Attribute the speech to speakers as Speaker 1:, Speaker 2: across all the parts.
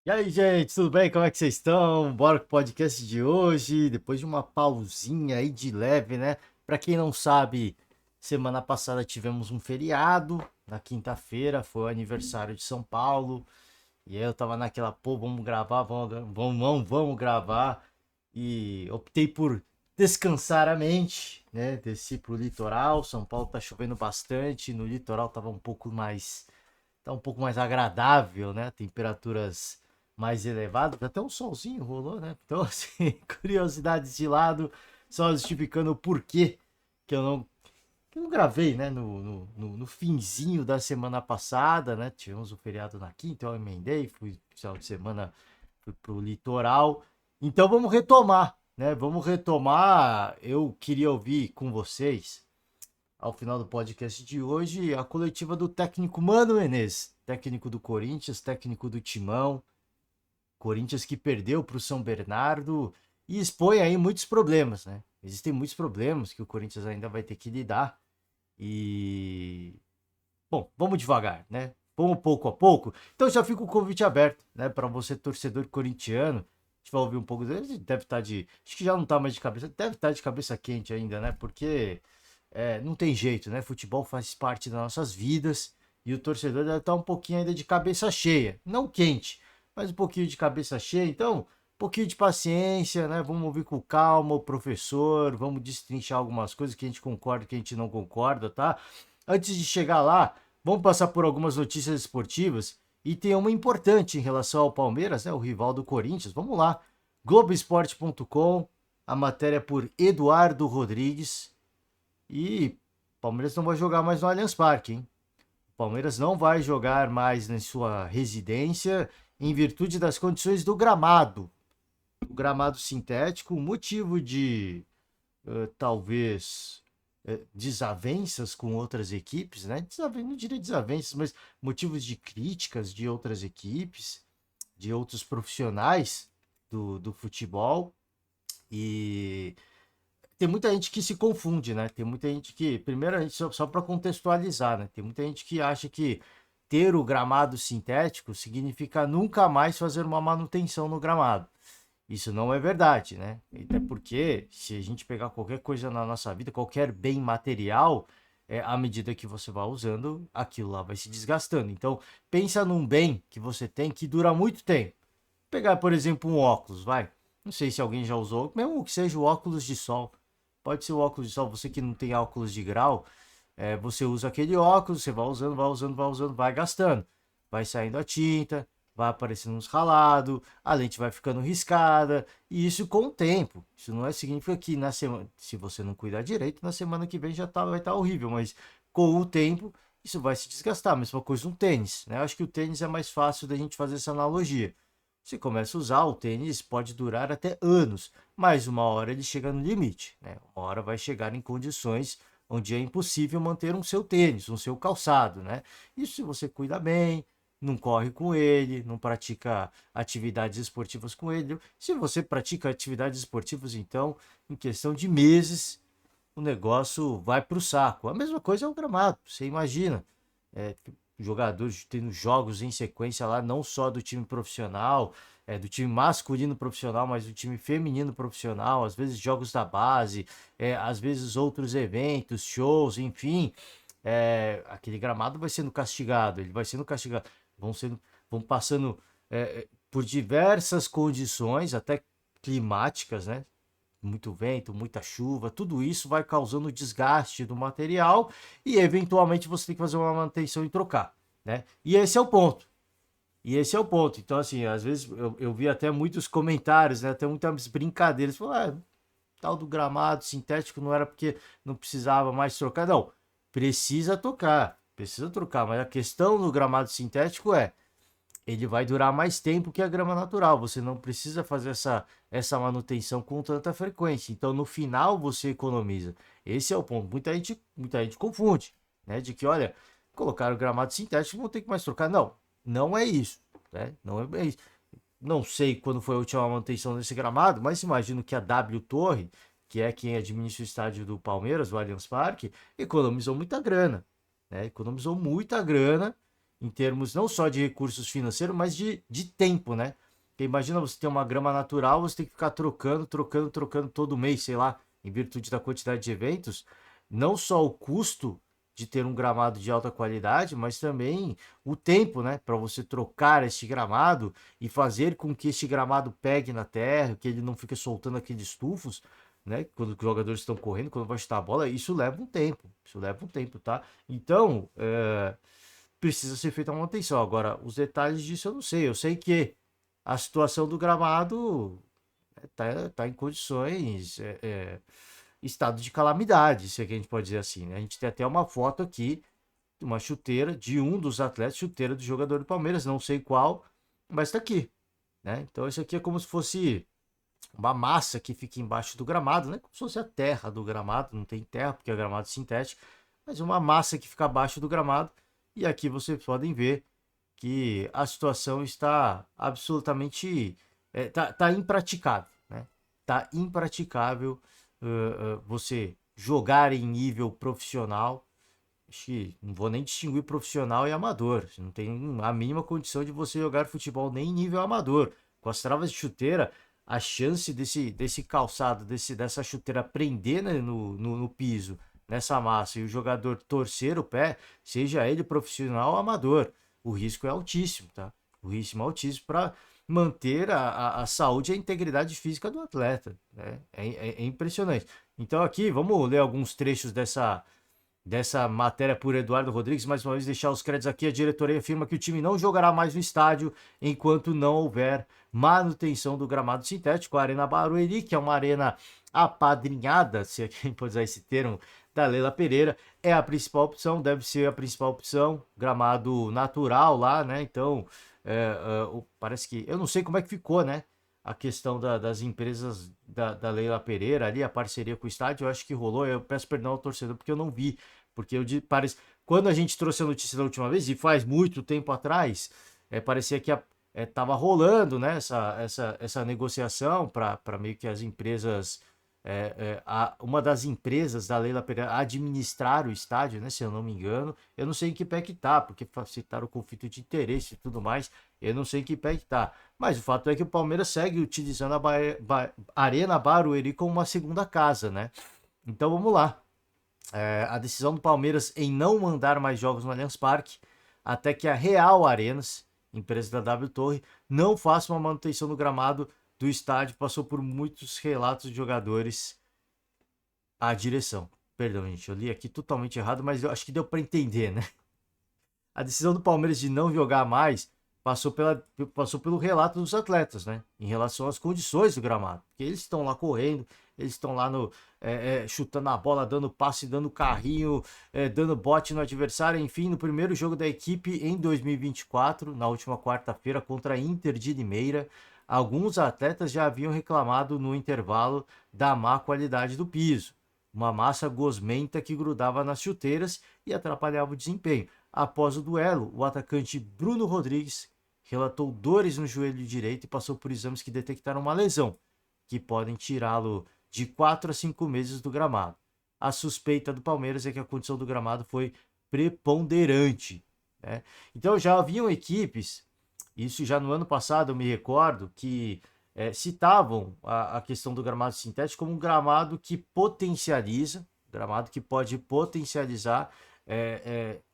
Speaker 1: E aí, gente, tudo bem? Como é que vocês estão? Bora com o podcast de hoje, depois de uma pausinha aí de leve, né? Pra quem não sabe, semana passada tivemos um feriado, na quinta-feira, foi o aniversário de São Paulo, e aí eu tava naquela, pô, vamos gravar, vamos gravar, e optei por descansar a mente, né? Desci pro litoral, São Paulo tá chovendo bastante, no litoral tá um pouco mais agradável, né? Temperaturas mais elevadas, até um solzinho rolou, né? Então, assim, curiosidades de lado, só justificando o porquê que eu não gravei, né? No finzinho da semana passada, né? Tivemos o feriado na quinta, então eu emendei, fui final de semana, fui pro litoral. Então vamos retomar, né? Vamos retomar. Eu queria ouvir com vocês ao final do podcast de hoje, a coletiva do técnico Mano Menezes, técnico do Corinthians, técnico do Timão, Corinthians que perdeu para o São Bernardo e expõe aí muitos problemas, né? Existem muitos problemas que o Corinthians ainda vai ter que lidar e bom, vamos devagar, né? Vamos pouco a pouco. Então já fica o convite aberto, né, para você torcedor corintiano. A gente vai ouvir um pouco dele, deve estar de, acho que já não está mais de cabeça, deve estar de cabeça quente ainda, né? Porque não tem jeito, né? Futebol faz parte das nossas vidas e o torcedor deve estar um pouquinho ainda de cabeça cheia. Não quente, mas um pouquinho de cabeça cheia. Então, um pouquinho de paciência, né? Vamos ouvir com calma o professor, vamos destrinchar algumas coisas que a gente concorda e que a gente não concorda, tá? Antes de chegar lá, vamos passar por algumas notícias esportivas e tem uma importante em relação ao Palmeiras, né? O rival do Corinthians. Vamos lá. Globoesporte.com, a matéria por Eduardo Rodrigues. E Palmeiras não vai jogar mais no Allianz Parque, hein? O Palmeiras não vai jogar mais em sua residência em virtude das condições do gramado. O gramado sintético, motivo de talvez desavenças com outras equipes, né? Não diria desavenças, mas motivos de críticas de outras equipes, de outros profissionais do futebol. E tem muita gente que se confunde, né? Tem muita gente que, primeiro, a gente só para contextualizar, né? Tem muita gente que acha que ter o gramado sintético significa nunca mais fazer uma manutenção no gramado. Isso não é verdade, né? Até porque se a gente pegar qualquer coisa na nossa vida, qualquer bem material, à medida que você vai usando, aquilo lá vai se desgastando. Então, pensa num bem que você tem que dura muito tempo. Pegar, por exemplo, um óculos, vai. Não sei se alguém já usou, mesmo que seja o óculos de sol. Pode ser o óculos de sol, você que não tem óculos de grau, você usa aquele óculos, você vai usando, vai usando, vai usando, vai gastando. Vai saindo a tinta, vai aparecendo uns ralados, a lente vai ficando riscada, e isso com o tempo. Isso não significa que na semana, se você não cuidar direito, na semana que vem vai estar horrível, mas com o tempo isso vai se desgastar. A mesma coisa um tênis, né? Eu acho que o tênis é mais fácil da gente fazer essa analogia. Você começa a usar, o tênis pode durar até anos, mas uma hora ele chega no limite, né? Uma hora vai chegar em condições onde é impossível manter um seu tênis, um seu calçado, né? Isso se você cuida bem, não corre com ele, não pratica atividades esportivas com ele. Se você pratica atividades esportivas, então, em questão de meses, o negócio vai para o saco. A mesma coisa é o gramado, você imagina. É, jogadores tendo jogos em sequência lá, não só do time profissional, do time masculino profissional, mas do time feminino profissional, às vezes jogos da base, às vezes outros eventos, shows, enfim. Aquele gramado vai sendo castigado, ele vai sendo castigado, vão sendo, vão passando por diversas condições, até climáticas, né? Muito vento, muita chuva, tudo isso vai causando desgaste do material e eventualmente você tem que fazer uma manutenção e trocar, né? E esse é o ponto. E esse é o ponto. Então, assim, às vezes eu vi até muitos comentários, né? Até muitas brincadeiras. Falar, tal do gramado sintético não era porque não precisava mais trocar. Não, precisa tocar, precisa trocar. Mas a questão do gramado sintético ele vai durar mais tempo que a grama natural. Você não precisa fazer essa manutenção com tanta frequência. Então, no final, você economiza. Esse é o ponto. Muita gente confunde, né? De que, olha, colocaram gramado sintético, vão ter que mais trocar. Não, não é isso, né? Não é isso. Não sei quando foi a última manutenção desse gramado, mas imagino que a W Torre, que é quem administra o estádio do Palmeiras, o Allianz Parque, economizou muita grana, né? Economizou muita grana em termos não só de recursos financeiros, mas de tempo, né? Porque imagina você ter uma grama natural, você tem que ficar trocando todo mês, sei lá, em virtude da quantidade de eventos. Não só o custo de ter um gramado de alta qualidade, mas também o tempo, né, para você trocar este gramado e fazer com que este gramado pegue na terra, que ele não fique soltando aqueles tufos, né, quando os jogadores estão correndo, quando vai chutar a bola, isso leva um tempo, tá? Então, precisa ser feita uma manutenção. Agora, os detalhes disso eu sei que a situação do gramado tá em condições, estado de calamidade, se é que a gente pode dizer assim, né? A gente tem até uma foto aqui, uma chuteira de um dos atletas, chuteira do jogador do Palmeiras, não sei qual, mas tá aqui, né? Então isso aqui é como se fosse uma massa que fica embaixo do gramado, né? Como se fosse a terra do gramado, não tem terra porque é gramado sintético, mas uma massa que fica abaixo do gramado. E aqui vocês podem ver que a situação está absolutamente tá impraticável, né? Tá impraticável você jogar em nível profissional. Acho que não vou nem distinguir profissional e amador. Você não tem a mínima condição de você jogar futebol nem em nível amador. Com as travas de chuteira, a chance desse calçado, dessa chuteira prender, né, no piso, nessa massa, e o jogador torcer o pé, seja ele profissional ou amador, o risco é altíssimo, tá? O risco é altíssimo para manter a saúde e a integridade física do atleta, né? É impressionante. Então aqui, vamos ler alguns trechos dessa matéria por Eduardo Rodrigues. Mais uma vez, deixar os créditos aqui. A diretoria afirma que o time não jogará mais no estádio enquanto não houver manutenção do gramado sintético. A Arena Barueri, que é uma arena apadrinhada, se quem pode usar esse termo, da Leila Pereira, é a principal opção, deve ser a principal opção. Gramado natural lá, né? Então, parece que. Eu não sei como é que ficou, né? A questão das empresas da Leila Pereira ali, a parceria com o estádio, eu acho que rolou. Eu peço perdão ao torcedor porque eu não vi. Porque parece, quando a gente trouxe a notícia da última vez, e faz muito tempo atrás, parecia que estava rolando, né, essa negociação para meio que as empresas. Uma das empresas da Leila Pereira administrar o estádio, né, se eu não me engano. Eu não sei em que pé que tá, porque citaram o conflito de interesse e tudo mais. Eu não sei em que pé que tá. Mas o fato é que o Palmeiras segue utilizando a Arena Barueri como uma segunda casa, né? Então vamos lá. A decisão do Palmeiras em não mandar mais jogos no Allianz Parque até que a Real Arenas, empresa da W Torre, não faça uma manutenção no gramado do estádio. Passou por muitos relatos de jogadores à direção. Perdão, gente, eu li aqui totalmente errado, mas eu acho que deu para entender, né? A decisão do Palmeiras de não jogar mais passou pelo relato dos atletas, né? Em relação às condições do gramado. Porque eles estão lá correndo, eles estão lá chutando a bola, dando passe, dando carrinho, dando bote no adversário. Enfim, no primeiro jogo da equipe em 2024, na última quarta-feira, contra a Inter de Limeira, alguns atletas já haviam reclamado no intervalo da má qualidade do piso. Uma massa gosmenta que grudava nas chuteiras e atrapalhava o desempenho. Após o duelo, o atacante Bruno Rodrigues relatou dores no joelho direito e passou por exames que detectaram uma lesão, que podem tirá-lo de 4 a 5 meses do gramado. A suspeita do Palmeiras é que a condição do gramado foi preponderante, né? Então já haviam equipes, isso já no ano passado eu me recordo, que citavam a questão do gramado sintético como um gramado que potencializa, gramado que pode potencializar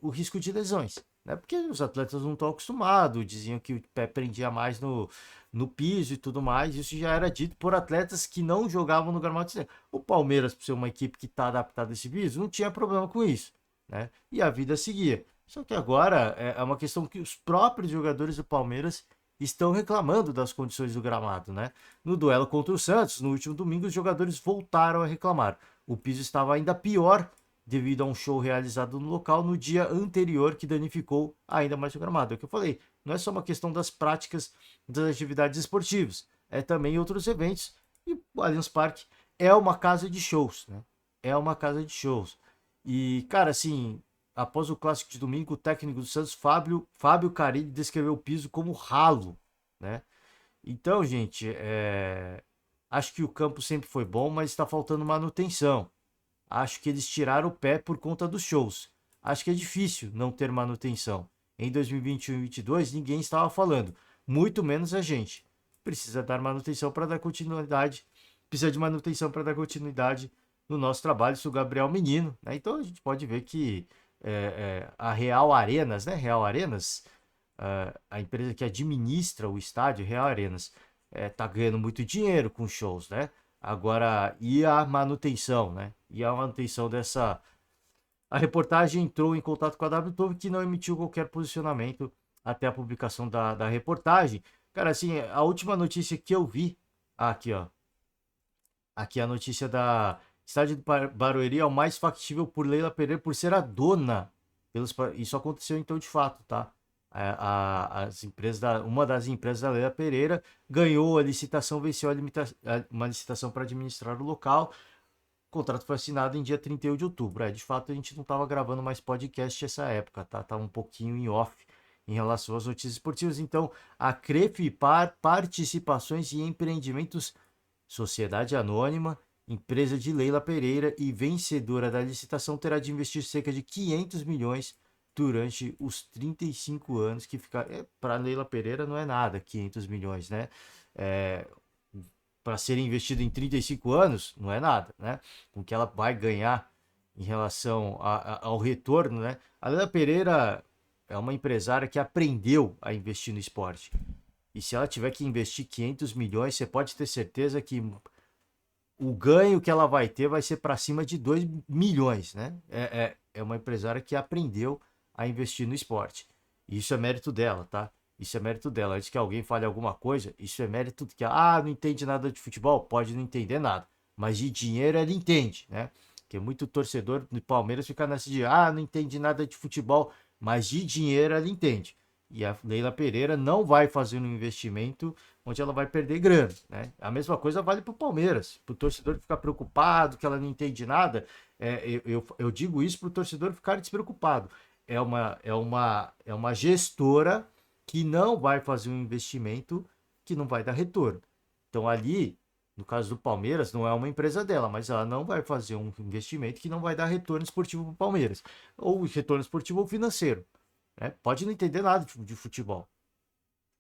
Speaker 1: o risco de lesões, né? Porque os atletas não estão acostumados, diziam que o pé prendia mais no piso e tudo mais. Isso já era dito por atletas que não jogavam no gramado sintético. O Palmeiras, por ser uma equipe que está adaptada a esse piso, não tinha problema com isso, né? E a vida seguia. Só que agora é uma questão que os próprios jogadores do Palmeiras estão reclamando das condições do gramado, né? No duelo contra o Santos, no último domingo, os jogadores voltaram a reclamar. O piso estava ainda pior devido a um show realizado no local no dia anterior que danificou ainda mais o gramado. É o que eu falei, não é só uma questão das práticas das atividades esportivas, é também outros eventos. E o Allianz Parque é uma casa de shows, né? É uma casa de shows. E, cara, assim, após o clássico de domingo, o técnico do Santos, Fábio Carilli, descreveu o piso como ralo, né? Então, gente, acho que o campo sempre foi bom, mas está faltando manutenção. Acho que eles tiraram o pé por conta dos shows. Acho que é difícil não ter manutenção. em 2021 e 2022, ninguém estava falando, muito menos a gente. Precisa dar manutenção para dar continuidade, precisa de manutenção para dar continuidade no nosso trabalho, isso o Gabriel Menino, né? Então a gente pode ver que a Real Arenas, né? Real Arenas, a empresa que administra o estádio, Real Arenas, tá ganhando muito dinheiro com shows, né? Agora, e a manutenção, né? E a manutenção dessa. A reportagem entrou em contato com a WTOV, que não emitiu qualquer posicionamento até a publicação da reportagem. Cara, assim, a última notícia que eu vi. Aqui, ó. Aqui a notícia da Estádio do Barueri é o mais factível por Leila Pereira por ser a dona. Isso aconteceu então de fato, tá? As empresas uma das empresas da Leila Pereira ganhou a licitação, venceu uma licitação para administrar o local. O contrato foi assinado em dia 31 de outubro. De fato, a gente não estava gravando mais podcast nessa época, tá? Tava um pouquinho em off em relação às notícias esportivas. Então, a Crefipar Participações e Empreendimentos Sociedade Anônima, empresa de Leila Pereira e vencedora da licitação, terá de investir cerca de 500 milhões durante os 35 anos que ficaram. Para Leila Pereira não é nada, 500 milhões, né? Para ser investido em 35 anos, não é nada, né? Com que ela vai ganhar em relação ao retorno, né? A Leila Pereira é uma empresária que aprendeu a investir no esporte. E se ela tiver que investir 500 milhões, você pode ter certeza que o ganho que ela vai ter vai ser para cima de 2 milhões, né? É uma empresária que aprendeu a investir no esporte. E isso é mérito dela, tá? Isso é mérito dela. Antes que alguém fale alguma coisa, isso é mérito que, não entende nada de futebol? Pode não entender nada. Mas de dinheiro ela entende, né? Porque muito torcedor do Palmeiras fica nessa de, não entende nada de futebol, mas de dinheiro ela entende. E a Leila Pereira não vai fazer um investimento onde ela vai perder grana, né? A mesma coisa vale para o Palmeiras. Para o torcedor ficar preocupado que ela não entende nada, eu digo isso para o torcedor ficar despreocupado. É uma gestora que não vai fazer um investimento que não vai dar retorno. Então ali, no caso do Palmeiras, não é uma empresa dela, mas ela não vai fazer um investimento que não vai dar retorno esportivo para o Palmeiras. Ou retorno esportivo ou financeiro. Né? Pode não entender nada de futebol,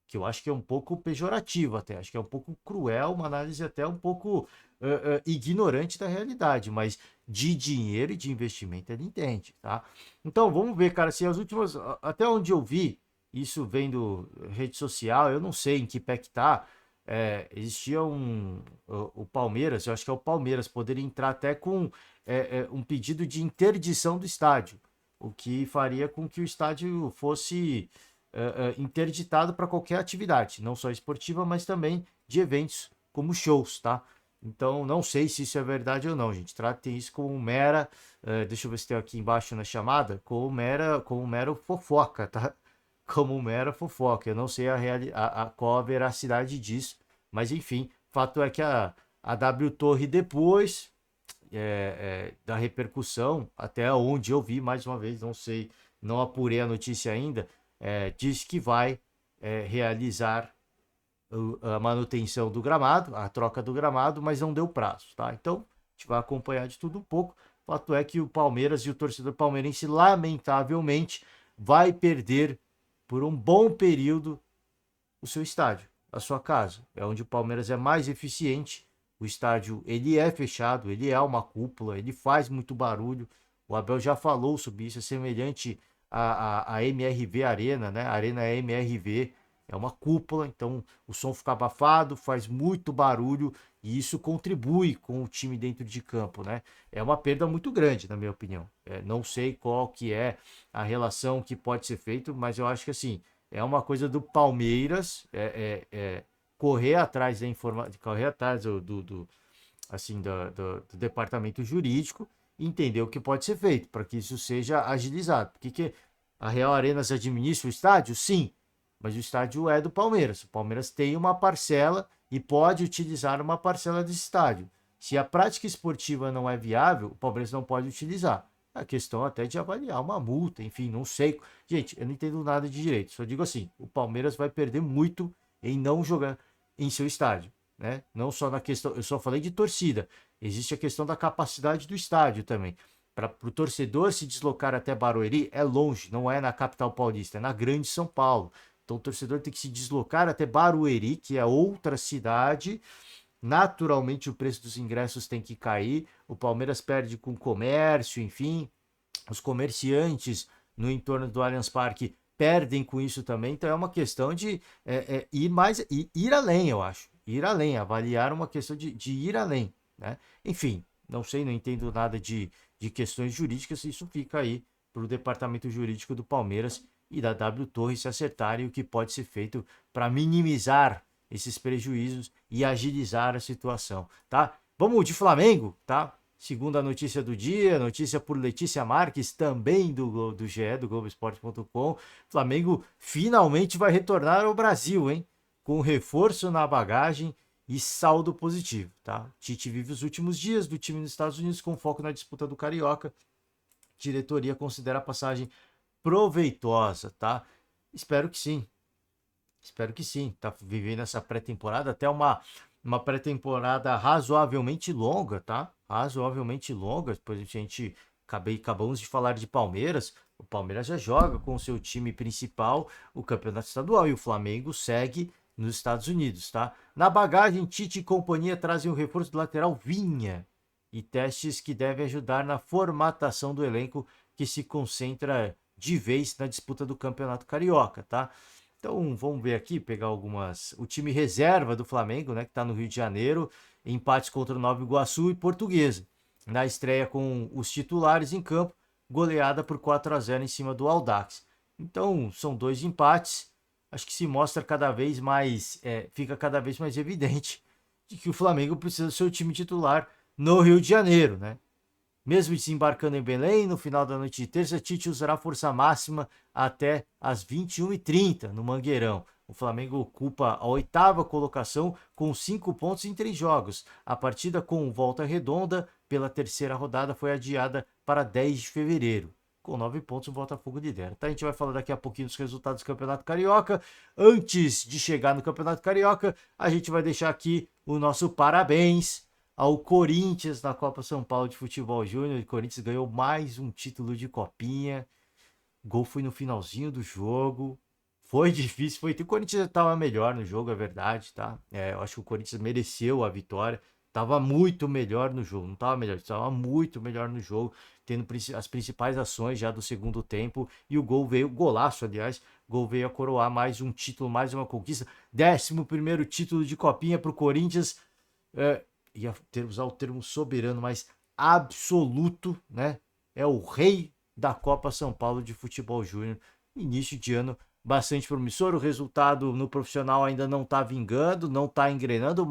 Speaker 1: que eu acho que é um pouco pejorativo até, acho que é um pouco cruel, uma análise até um pouco ignorante da realidade, mas de dinheiro e de investimento ele entende, tá? Então vamos ver, cara, se as últimas, até onde eu vi, isso vendo rede social, eu não sei em que pé que tá, existia o Palmeiras, eu acho que é o Palmeiras, poderia entrar até com um pedido de interdição do estádio, o que faria com que o estádio fosse interditado para qualquer atividade, não só esportiva, mas também de eventos como shows, tá? Então, não sei se isso é verdade ou não, gente. Tratem isso como mera, deixa eu ver se tem aqui embaixo na chamada, como mero fofoca, tá? Como mera fofoca. Eu não sei qual a veracidade disso, mas enfim, fato é que a W Torre depois da repercussão, até onde eu vi, mais uma vez, não sei, não apurei a notícia ainda, diz que vai realizar a manutenção do gramado, a troca do gramado, mas não deu prazo, tá? Então, a gente vai acompanhar de tudo um pouco. O fato é que o Palmeiras e o torcedor palmeirense, lamentavelmente, vai perder por um bom período o seu estádio, a sua casa. É onde o Palmeiras é mais eficiente. O estádio, ele é fechado, ele é uma cúpula, ele faz muito barulho. O Abel já falou sobre isso, é semelhante à MRV Arena, né? A Arena é MRV, é uma cúpula, então o som fica abafado, faz muito barulho e isso contribui com o time dentro de campo, né? É uma perda muito grande, na minha opinião. Não sei qual que é a relação que pode ser feita, mas eu acho que assim, é uma coisa do Palmeiras, correr atrás da informação, correr atrás assim, do departamento jurídico e entender o que pode ser feito para que isso seja agilizado. Porque a Real Arenas administra o estádio? Sim, mas o estádio é do Palmeiras. O Palmeiras tem uma parcela e pode utilizar uma parcela desse estádio. Se a prática esportiva não é viável, o Palmeiras não pode utilizar. A questão até de avaliar uma multa, enfim, não sei. Gente, eu não entendo nada de direito. Só digo assim, o Palmeiras vai perder muito em não jogar em seu estádio, né? Não só na questão, eu só falei de torcida. Existe a questão da capacidade do estádio também. para o torcedor se deslocar até Barueri é longe, não é na capital paulista, é na grande São Paulo. Então o torcedor tem que se deslocar até Barueri, que é outra cidade. Naturalmente o preço dos ingressos tem que cair. O Palmeiras perde com o comércio, enfim. Os comerciantes no entorno do Allianz Parque perdem com isso também. Então é uma questão de ir além, eu acho. Ir além, avaliar uma questão de ir além, né? Enfim, não sei, não entendo nada de questões jurídicas. Isso fica aí para o departamento jurídico do Palmeiras e da W Torre se acertarem o que pode ser feito para minimizar esses prejuízos e agilizar a situação, tá? Vamos de Flamengo, tá? Segunda notícia do dia, notícia por Letícia Marques, também do GE, do Globoesporte.com. Flamengo finalmente vai retornar ao Brasil, hein? Com reforço na bagagem e saldo positivo, tá? Tite vive os últimos dias do time nos Estados Unidos com foco na disputa do Carioca. Diretoria considera a passagem proveitosa, tá? Espero que sim. Espero que sim. Tá vivendo essa pré-temporada, até uma pré-temporada razoavelmente longa, tá? Razoavelmente longa. Depois acabamos de falar de Palmeiras. O Palmeiras já joga com o seu time principal o campeonato estadual e o Flamengo segue nos Estados Unidos, tá? Na bagagem, Tite e companhia trazem o reforço do lateral Vinha e testes que devem ajudar na formatação do elenco que se concentra de vez na disputa do Campeonato Carioca, tá? Então vamos ver aqui, pegar algumas. O time reserva do Flamengo, né, que está no Rio de Janeiro, empates contra o Nova Iguaçu e Portuguesa. Na estreia com os titulares em campo, goleada por 4-0 em cima do Audax. Então são 2 empates. Acho que se mostra cada vez mais, fica cada vez mais evidente de que o Flamengo precisa do seu time titular no Rio de Janeiro, né? Mesmo desembarcando em Belém, no final da noite de terça, Tite usará força máxima até às 21h30 no Mangueirão. O Flamengo ocupa a 8ª colocação com 5 pontos em 3 jogos. A partida com volta redonda pela terceira rodada foi adiada para 10 de fevereiro. Com 9 pontos, o Botafogo lidera. Tá? A gente vai falar daqui a pouquinho dos resultados do Campeonato Carioca. Antes de chegar no Campeonato Carioca, a gente vai deixar aqui o nosso parabéns ao Corinthians na Copa São Paulo de Futebol Júnior. O Corinthians ganhou mais um título de copinha. O gol foi no finalzinho do jogo. Foi difícil, o Corinthians estava melhor no jogo, é verdade, tá? Eu acho que o Corinthians mereceu a vitória. Tava muito melhor no jogo, não tava melhor, estava muito melhor no jogo, tendo as principais ações já do segundo tempo. E o gol veio, golaço, aliás, gol veio a coroar mais um título, mais uma conquista. 11º título de copinha para o Corinthians. Ia usar o termo soberano, mas absoluto, né? É o rei da Copa São Paulo de Futebol Júnior. Início de ano bastante promissor. O resultado no profissional ainda não está vingando, não está engrenando,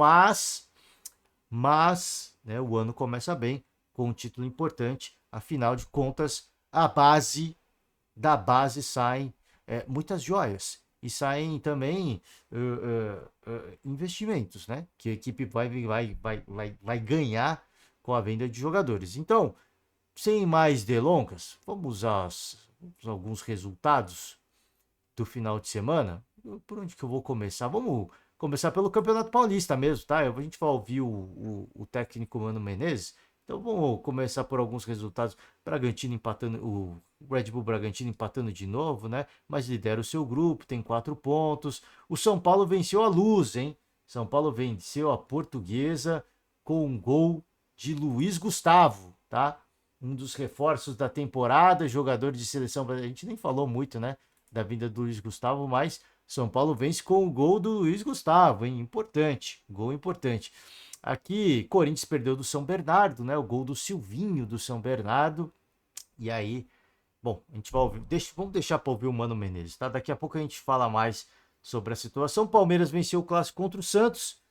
Speaker 1: mas né, o ano começa bem com um título importante. Afinal de contas, da base saem muitas joias. E saem também investimentos, né? Que a equipe vai ganhar com a venda de jogadores. Então, sem mais delongas, vamos alguns resultados do final de semana. Por onde que eu vou começar? Vamos começar pelo Campeonato Paulista mesmo, tá? A gente vai ouvir o técnico Mano Menezes. Então vamos começar por alguns resultados. Bragantino empatando, o Red Bull Bragantino empatando de novo, né? Mas lidera o seu grupo, tem 4 pontos. O São Paulo venceu a Luz, hein? São Paulo venceu a Portuguesa com um gol de Luiz Gustavo, tá? Um dos reforços da temporada, jogador de seleção. A gente nem falou muito, né? Da vinda do Luiz Gustavo, mas São Paulo vence com o gol do Luiz Gustavo, hein? Importante, gol importante. Aqui, Corinthians perdeu do São Bernardo, né? O gol do Silvinho do São Bernardo. E aí, bom, a gente vai ouvir. Vamos deixar para ouvir o Mano Menezes, tá? Daqui a pouco a gente fala mais sobre a situação. Palmeiras venceu o clássico contra o Santos.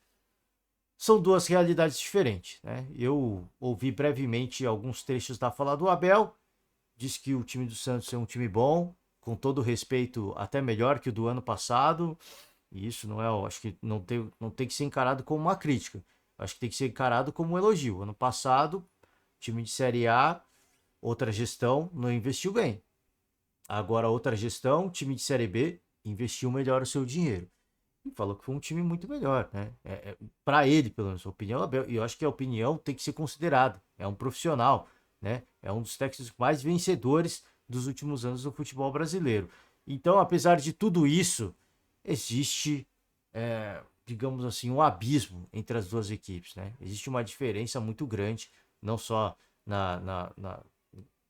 Speaker 1: São 2 realidades diferentes, né? Eu ouvi brevemente alguns trechos da fala do Abel. Disse que o time do Santos é um time bom, com todo respeito, até melhor que o do ano passado. E isso não é, acho que não tem que ser encarado como uma crítica. Acho que tem que ser encarado como um elogio. Ano passado, time de Série A, outra gestão, não investiu bem. Agora, outra gestão, time de Série B, investiu melhor o seu dinheiro. E falou que foi um time muito melhor, né? Para ele, pelo menos, a opinião, e eu acho que a opinião tem que ser considerada. É um profissional. né? É um dos técnicos mais vencedores dos últimos anos do futebol brasileiro. Então, apesar de tudo isso, existe, digamos assim, um abismo entre as duas equipes, né? Existe uma diferença muito grande, não só na, na, na,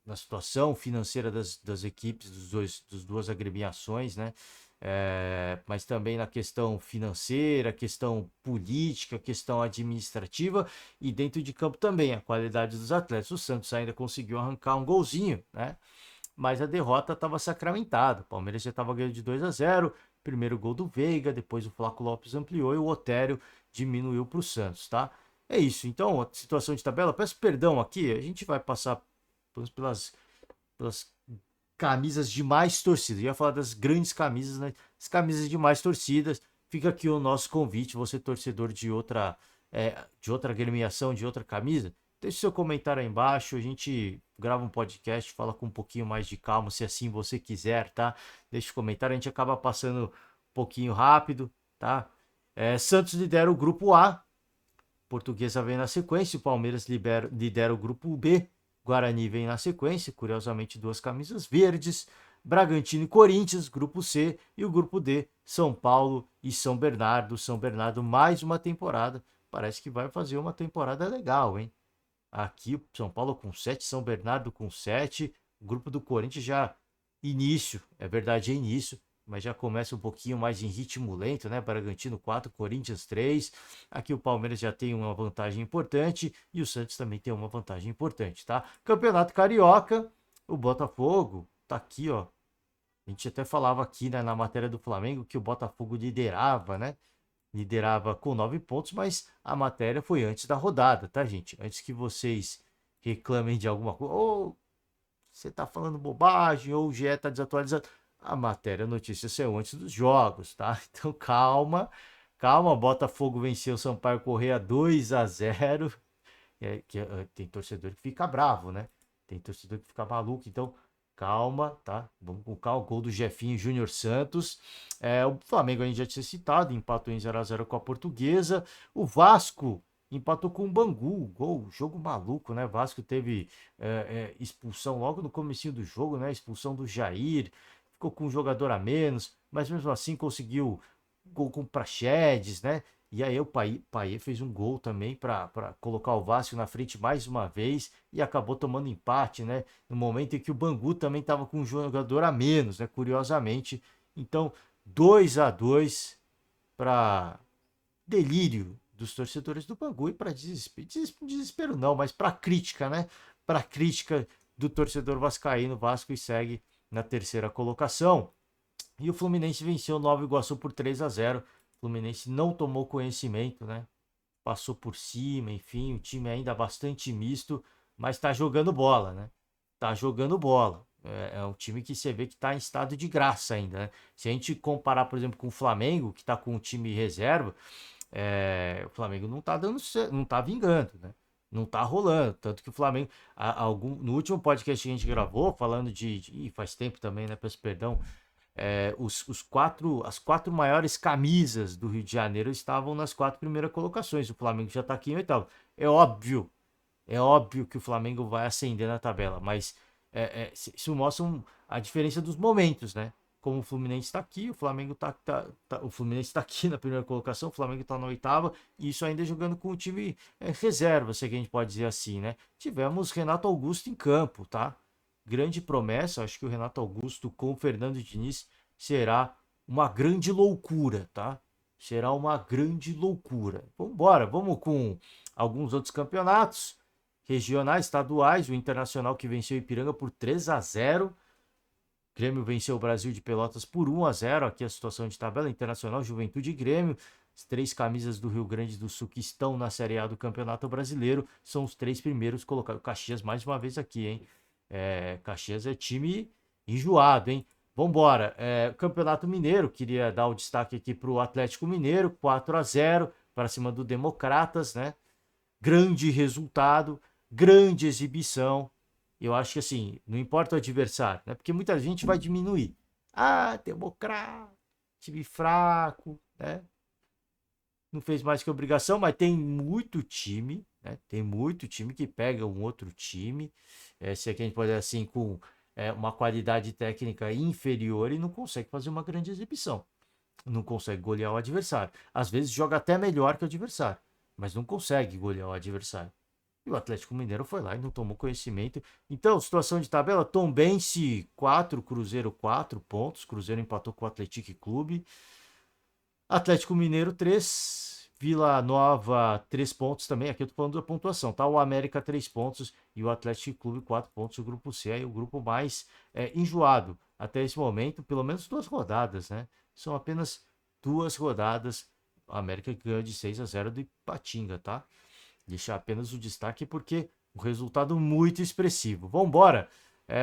Speaker 1: na situação financeira das equipes, dos duas agremiações, né? Mas também na questão financeira, questão política, questão administrativa e dentro de campo também, a qualidade dos atletas. O Santos ainda conseguiu arrancar um golzinho, né? Mas a derrota estava sacramentada. O Palmeiras já estava ganhando de 2-0, primeiro gol do Veiga, depois o Flaco Lopes ampliou e o Otério diminuiu para o Santos, tá? É isso. Então, a situação de tabela, peço perdão aqui, a gente vai passar pelas camisas de mais torcidas. Eu ia falar das grandes camisas, né? As camisas de mais torcidas. Fica aqui o nosso convite, você torcedor de outra agremiação, de outra camisa, deixe seu comentário aí embaixo, a gente grava um podcast, fala com um pouquinho mais de calma, se assim você quiser, tá? Deixe o comentário, a gente acaba passando um pouquinho rápido, tá? Santos lidera o grupo A, Portuguesa vem na sequência, o Palmeiras lidera o grupo B, Guarani vem na sequência, curiosamente duas camisas verdes, Bragantino e Corinthians, grupo C, e o grupo D, São Paulo e São Bernardo. São Bernardo mais uma temporada, parece que vai fazer uma temporada legal, hein? Aqui, São Paulo com 7, São Bernardo com 7, o grupo do Corinthians já início, é verdade, é início, mas já começa um pouquinho mais em ritmo lento, né? Bragantino 4, Corinthians 3. Aqui o Palmeiras já tem uma vantagem importante e o Santos também tem uma vantagem importante, tá? Campeonato Carioca, o Botafogo tá aqui, ó. A gente até falava aqui, né, na matéria do Flamengo que o Botafogo liderava, né? Liderava com 9 pontos, mas a matéria foi antes da rodada, tá, gente? Antes que vocês reclamem de alguma coisa, ou você tá falando bobagem, ou o GE tá desatualizado. A matéria, a notícia saiu antes dos jogos, tá? Então calma, calma. Botafogo venceu o Sampaio Corrêa 2-0. Tem torcedor que fica bravo, né? Tem torcedor que fica maluco, então calma, tá? Vamos com calma. O gol do Jefinho Júnior Santos. O Flamengo a gente já tinha citado, empatou em 0-0 com a Portuguesa. O Vasco empatou com o Bangu. Gol, jogo maluco, né? Vasco teve expulsão logo no comecinho do jogo, né? Expulsão do Jair. Ficou com um jogador a menos, mas mesmo assim conseguiu gol com o Praxedes, né? E aí o Payet fez um gol também para colocar o Vasco na frente mais uma vez e acabou tomando empate, né? No momento em que o Bangu também estava com um jogador a menos, né? Curiosamente. Então, 2-2 para delírio dos torcedores do Bangu e para desespero não, mas para crítica, né? Para crítica do torcedor vascaíno, Vasco e segue na terceira colocação. E o Fluminense venceu o Nova Iguaçu por 3-0. O Fluminense não tomou conhecimento, né? Passou por cima, enfim, o time ainda bastante misto, mas tá jogando bola, né? Tá jogando bola. É um time que você vê que tá em estado de graça ainda, né? Se a gente comparar, por exemplo, com o Flamengo, que tá com um time reserva, o Flamengo não tá dando, não tá vingando, né? Não tá rolando. Tanto que o Flamengo, no último podcast que a gente gravou, falando faz tempo também, né? Peço perdão, as quatro maiores camisas do Rio de Janeiro estavam nas 4 primeiras colocações. O Flamengo já está aqui em oitavo. É óbvio que o Flamengo vai ascender na tabela, mas isso mostra a diferença dos momentos, né? Como o Fluminense está aqui, o Flamengo o Fluminense está aqui na primeira colocação, o Flamengo está na oitava, e isso ainda jogando com o time reserva, se a gente pode dizer assim, né? Tivemos Renato Augusto em campo, tá? Grande promessa, acho que o Renato Augusto com o Fernando Diniz será uma grande loucura, tá? Será uma grande loucura. Vamos embora, vamos com alguns outros campeonatos regionais, estaduais, o Internacional que venceu o Ipiranga por 3-0. Grêmio venceu o Brasil de Pelotas por 1-0. Aqui a situação de tabela: Internacional, Juventude e Grêmio. As 3 camisas do Rio Grande do Sul que estão na Série A do Campeonato Brasileiro são os 3 primeiros colocados. Caxias mais uma vez aqui, hein? Caxias é time enjoado, hein? Vambora. Campeonato Mineiro, queria dar o destaque aqui para o Atlético Mineiro, 4-0 para cima do Democratas, né? Grande resultado, grande exibição. Eu acho que assim, não importa o adversário, né? Porque muita gente vai diminuir. Ah, Democrata, time fraco, né? Não fez mais que obrigação, mas tem muito time, né? Tem muito time que pega um outro time, se é que a gente pode dizer assim, com uma qualidade técnica inferior e não consegue fazer uma grande exibição. Não consegue golear o adversário. Às vezes joga até melhor que o adversário, mas não consegue golear o adversário. E o Atlético Mineiro foi lá e não tomou conhecimento. Então, situação de tabela: Tombense 4, Cruzeiro 4 pontos. Cruzeiro empatou com o Atlético Clube. Atlético Mineiro 3, Vila Nova 3 pontos também. Aqui eu tô falando da pontuação, tá? O América 3 pontos e o Atlético Clube 4 pontos. O grupo C é o grupo mais enjoado até esse momento, pelo menos 2 rodadas, né? São apenas 2 rodadas. O América ganhou de 6-0 do Ipatinga, tá? Deixar apenas o destaque porque o resultado muito expressivo. Vamos embora.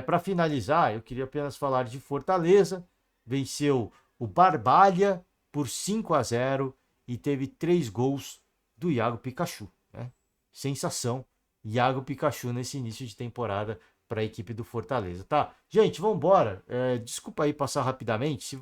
Speaker 1: Para finalizar, eu queria apenas falar de Fortaleza. Venceu o Barbalha por 5-0 e teve 3 gols do Iago Pikachu, né? Sensação, Iago Pikachu nesse início de temporada para a equipe do Fortaleza, tá? Gente, vamos embora. Desculpa aí passar rapidamente.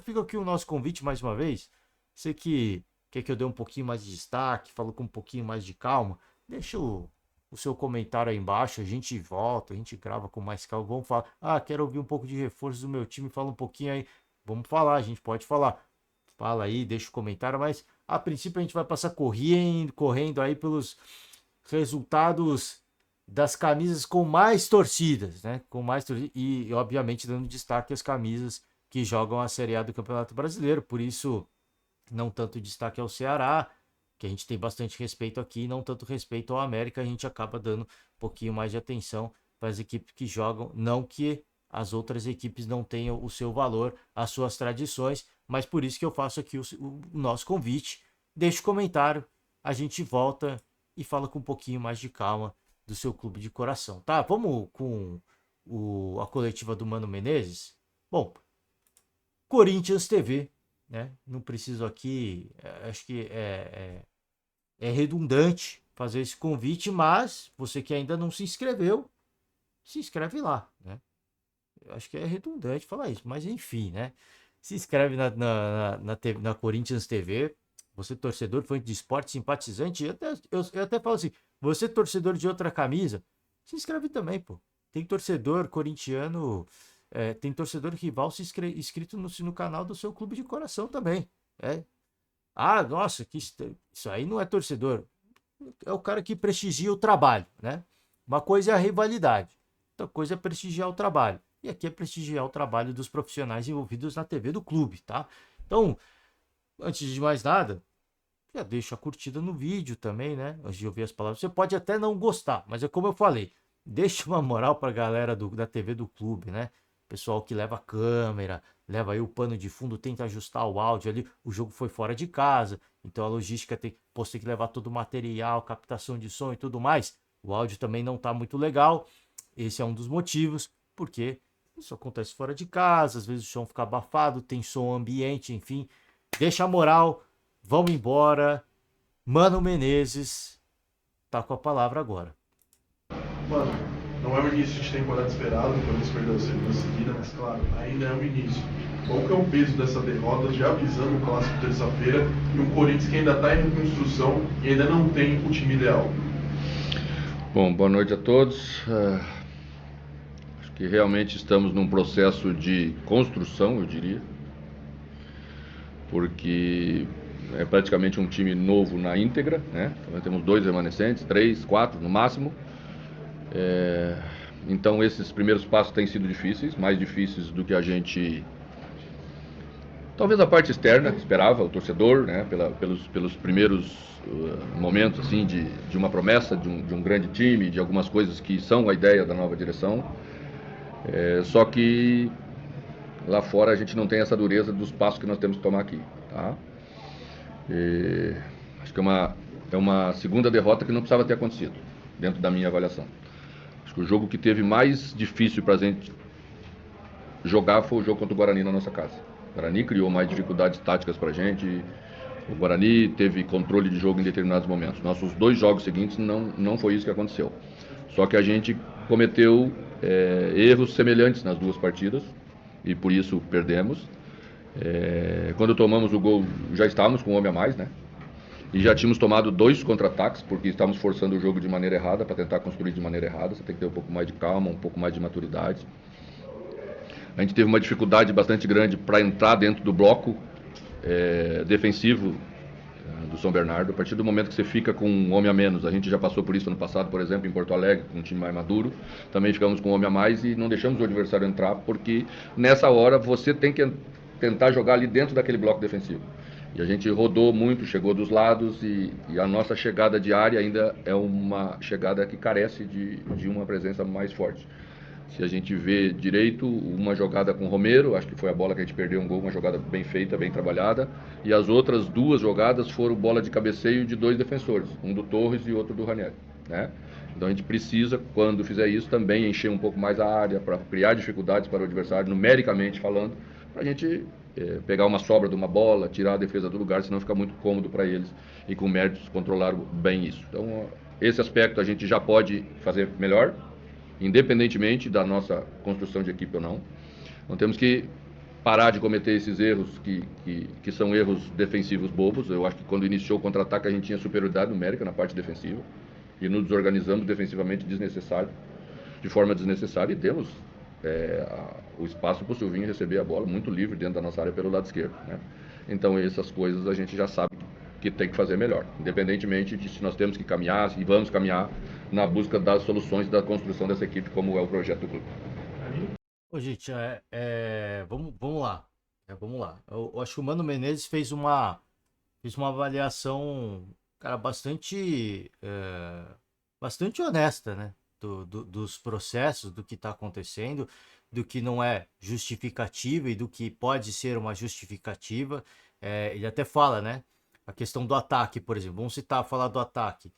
Speaker 1: Fica aqui o nosso convite mais uma vez. Você que quer que eu dê um pouquinho mais de destaque, falo com um pouquinho mais de calma, deixa o seu comentário aí embaixo, a gente volta, a gente grava com mais calma, vamos falar, quero ouvir um pouco de reforço do meu time, fala um pouquinho aí, vamos falar, a gente pode falar, fala aí, deixa o comentário, mas a princípio a gente vai passar correndo aí pelos resultados das camisas com mais torcidas, né, e obviamente dando destaque às camisas que jogam a Série A do Campeonato Brasileiro, por isso não tanto destaque ao Ceará, que a gente tem bastante respeito aqui, não tanto respeito ao América, a gente acaba dando um pouquinho mais de atenção para as equipes que jogam, não que as outras equipes não tenham o seu valor, as suas tradições, mas por isso que eu faço aqui o nosso convite. Deixe um comentário, a gente volta e fala com um pouquinho mais de calma do seu clube de coração, tá? Vamos com a coletiva do Mano Menezes? Bom, Corinthians TV, né? Não preciso aqui, acho que é redundante fazer esse convite, mas você que ainda não se inscreveu, se inscreve lá, né? Eu acho que é redundante falar isso, mas enfim, né? Se inscreve na Corinthians TV, você torcedor, fã de esporte, simpatizante, eu até falo assim, você torcedor de outra camisa, se inscreve também, pô. Tem torcedor corintiano, tem torcedor rival inscrito no canal do seu clube de coração também. Nossa, isso aí não é torcedor. É o cara que prestigia o trabalho, né? Uma coisa é a rivalidade, outra coisa é prestigiar o trabalho. E aqui é prestigiar o trabalho dos profissionais envolvidos na TV do clube, tá? Então, antes de mais nada, já deixa a curtida no vídeo também, né? Antes de ouvir as palavras. Você pode até não gostar, mas é como eu falei, deixa uma moral pra galera da TV do clube, né? Pessoal que leva a câmera, leva aí o pano de fundo, tenta ajustar o áudio ali. O jogo foi fora de casa, então a logística tem que levar todo o material, captação de som e tudo mais. O áudio também não tá muito legal. Esse é um dos motivos, porque isso acontece fora de casa, às vezes o som fica abafado, tem som ambiente, enfim. Deixa a moral, vamos embora. Mano Menezes tá com a palavra agora.
Speaker 2: Mano, não é o início de temporada esperado, o Corinthians perdeu a segunda seguida, mas claro, ainda é o início. Qual que é o peso dessa derrota, já avisando o clássico terça-feira, e um Corinthians que ainda está em reconstrução e ainda não tem o time ideal?
Speaker 3: Bom, boa noite a todos. Acho que realmente estamos num processo de construção, eu diria, porque é praticamente um time novo na íntegra, né? Nós temos 2 remanescentes, 3, 4 no máximo. Então esses primeiros passos têm sido difíceis, mais difíceis do que a gente, talvez a parte externa esperava, o torcedor, né? Pelos primeiros momentos assim de uma promessa de um grande time, de algumas coisas que são a ideia da nova direção. Só que lá fora a gente não tem essa dureza dos passos que nós temos que tomar aqui, tá? Acho que é uma segunda derrota que não precisava ter acontecido, dentro da minha avaliação. Acho que o jogo que teve mais difícil pra gente jogar foi o jogo contra o Guarani na nossa casa. O Guarani criou mais dificuldades táticas pra gente, o Guarani teve controle de jogo em determinados momentos. Nossos 2 jogos seguintes não foi isso que aconteceu. Só que a gente cometeu erros semelhantes nas 2 partidas e por isso perdemos. Quando tomamos o gol já estávamos com um homem a mais, né? E já tínhamos tomado 2 contra-ataques, porque estávamos forçando o jogo de maneira errada, para tentar construir de maneira errada. Você tem que ter um pouco mais de calma, um pouco mais de maturidade. A gente teve uma dificuldade bastante grande para entrar dentro do bloco defensivo do São Bernardo. A partir do momento que você fica com um homem a menos, a gente já passou por isso ano passado, por exemplo, em Porto Alegre, com um time mais maduro, também ficamos com um homem a mais e não deixamos o adversário entrar, porque nessa hora você tem que tentar jogar ali dentro daquele bloco defensivo. E a gente rodou muito, chegou dos lados e a nossa chegada de área ainda é uma chegada que carece de uma presença mais forte. Se a gente vê direito, uma jogada com o Romero, acho que foi a bola que a gente perdeu um gol, uma jogada bem feita, bem trabalhada, e as outras 2 jogadas foram bola de cabeceio de 2 defensores, um do Torres e outro do Ranieri, né? Então a gente precisa, quando fizer isso, também encher um pouco mais a área, para criar dificuldades para o adversário, numericamente falando, para a gente pegar uma sobra de uma bola, tirar a defesa do lugar, senão fica muito cômodo para eles e com méritos controlar bem isso. Então esse aspecto a gente já pode fazer melhor, independentemente da nossa construção de equipe ou não. Não temos que parar de cometer esses erros que são erros defensivos bobos. Eu acho que quando iniciou o contra-ataque a gente tinha superioridade numérica na parte defensiva e nos desorganizamos defensivamente de forma desnecessária, e temos o espaço para o Silvinho receber a bola muito livre dentro da nossa área pelo lado esquerdo, né? Então essas coisas a gente já sabe que tem que fazer melhor, independentemente de se nós temos que caminhar, se vamos caminhar na busca das soluções da construção dessa equipe, como é o projeto do clube.
Speaker 1: Ô, gente, vamos lá. Vamos lá. Eu acho que o Mano Menezes fez uma avaliação, cara, bastante honesta, né? Dos processos, do que está acontecendo, do que não é justificativa e do que pode ser uma justificativa. Ele até fala, né? A questão do ataque, por exemplo. Vamos falar do ataque,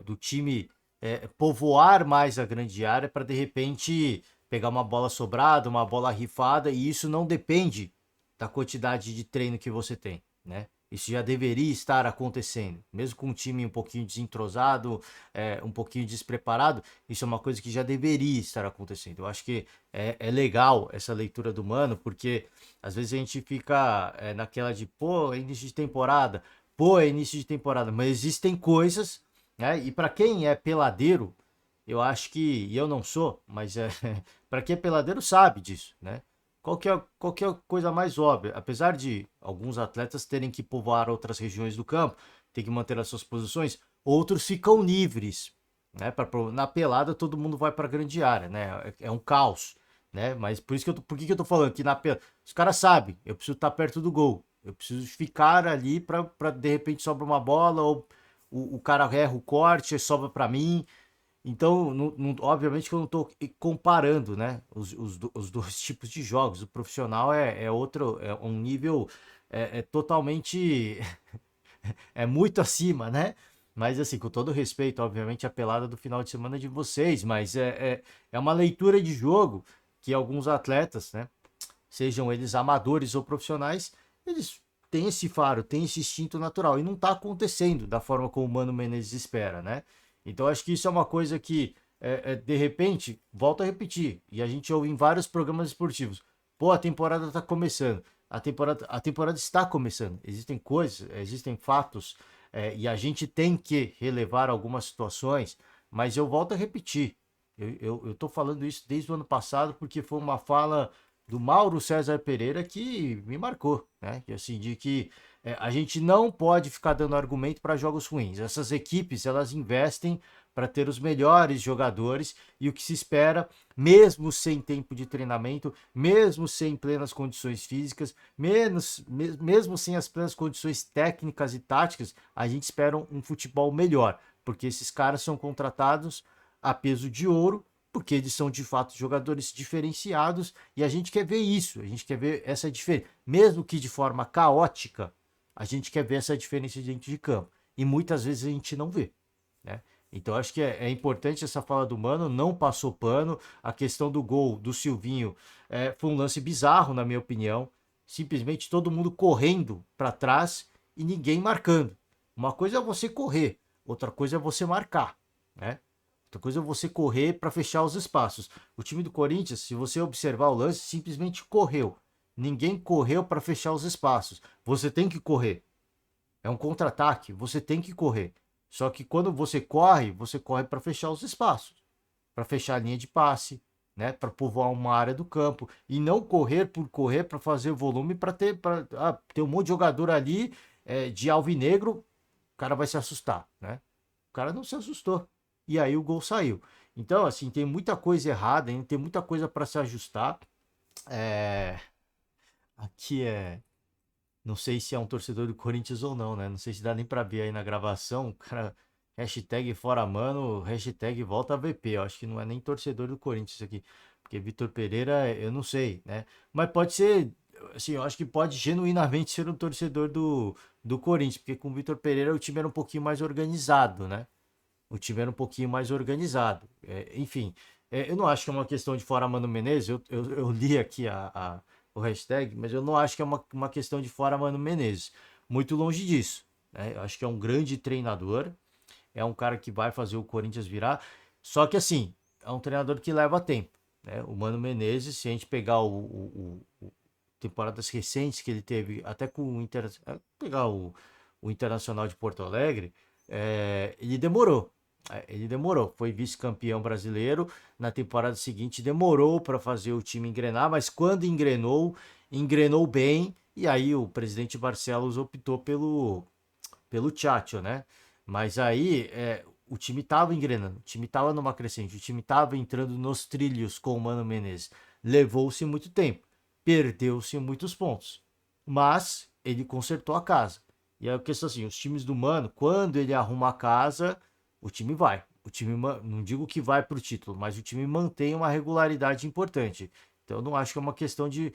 Speaker 1: do time povoar mais a grande área para de repente pegar uma bola sobrada, uma bola rifada, e isso não depende da quantidade de treino que você tem, né? Isso já deveria estar acontecendo, mesmo com um time um pouquinho desentrosado, um pouquinho despreparado, isso é uma coisa que já deveria estar acontecendo. Eu acho que é legal essa leitura do Mano, porque às vezes a gente fica naquela de, pô, é início de temporada, mas existem coisas, né? E para quem é peladeiro, eu acho que, e eu não sou, mas para quem é peladeiro sabe disso, né? Qual que é a coisa mais óbvia? Apesar de alguns atletas terem que povoar outras regiões do campo, ter que manter as suas posições, outros ficam livres, né? Na pelada todo mundo vai para a grande área, né? É um caos, né? Mas por que eu tô falando que na pelada, os caras sabem, eu preciso estar perto do gol, eu preciso ficar ali para de repente sobra uma bola ou o cara erra o corte, sobra para mim. Então, obviamente que eu não estou comparando, né, os 2 tipos de jogos. O profissional é outro, é um nível totalmente, é muito acima, né? Mas assim, com todo respeito, obviamente, a pelada do final de semana é de vocês, mas é uma leitura de jogo que alguns atletas, né, sejam eles amadores ou profissionais, eles têm esse faro, têm esse instinto natural, e não está acontecendo da forma como o Mano Menezes espera, né? Então acho que isso é uma coisa que, de repente, volto a repetir, e a gente ouve em vários programas esportivos, pô, a temporada está começando, a temporada está começando, existem coisas, existem fatos, e a gente tem que relevar algumas situações, mas eu volto a repetir, eu tô falando isso desde o ano passado, porque foi uma fala do Mauro César Pereira que me marcou, né? Que assim, de que a gente não pode ficar dando argumento para jogos ruins. Essas equipes, elas investem para ter os melhores jogadores, e o que se espera, mesmo sem tempo de treinamento, mesmo sem plenas condições físicas, mesmo sem as plenas condições técnicas e táticas, a gente espera um futebol melhor, porque esses caras são contratados a peso de ouro, porque eles são de fato jogadores diferenciados, e a gente quer ver isso, a gente quer ver essa diferença, mesmo que de forma caótica, a gente quer ver essa diferença dentro de campo, e muitas vezes a gente não vê, né? Então acho que é importante essa fala do Mano, não passou pano. A questão do gol do Silvinho foi um lance bizarro, na minha opinião, simplesmente todo mundo correndo para trás e ninguém marcando. Uma coisa é você correr, outra coisa é você marcar, né? Outra coisa é você correr para fechar os espaços. O time do Corinthians, se você observar o lance, simplesmente correu. Ninguém correu para fechar os espaços. Você tem que correr. É um contra-ataque, você tem que correr. Só que quando você corre para fechar os espaços, para fechar a linha de passe, né, para povoar uma área do campo e não correr por correr para fazer volume para ter um monte de jogador ali de alvinegro, o cara vai se assustar, né? O cara não se assustou e aí o gol saiu. Então, assim, tem muita coisa errada, ainda tem muita coisa para se ajustar. É... Aqui não sei se é um torcedor do Corinthians ou não, né? Não sei se dá nem para ver aí na gravação. O cara, hashtag fora mano, hashtag volta VP. Eu acho que não é nem torcedor do Corinthians aqui. Porque Vitor Pereira, eu não sei, né? Mas pode ser, assim, eu acho que pode genuinamente ser um torcedor do Corinthians. Porque com o Vitor Pereira o time era um pouquinho mais organizado, né? O time era um pouquinho mais organizado. Enfim, eu não acho que é uma questão de fora Mano Menezes. Eu li aqui o hashtag, mas eu não acho que é uma questão de fora Mano Menezes. Muito longe disso. Né? Eu acho que é um grande treinador. É um cara que vai fazer o Corinthians virar. Só que assim, é um treinador que leva tempo. Né? O Mano Menezes, se a gente pegar o temporadas recentes que ele teve, até com o pegar o Internacional de Porto Alegre, ele demorou. Ele demorou, foi vice-campeão brasileiro. Na temporada seguinte demorou para fazer o time engrenar, mas quando engrenou bem. E aí o presidente Barcelos optou pelo Tchatcho, né? Mas aí o time estava engrenando, o time estava numa crescente, o time estava entrando nos trilhos com o Mano Menezes. Levou-se muito tempo, perdeu-se muitos pontos, mas ele consertou a casa. E aí a questão assim, os times do Mano, quando ele arruma a casa, o time vai. O time, não digo que vai para o título, mas o time mantém uma regularidade importante. Então eu não acho que é uma questão de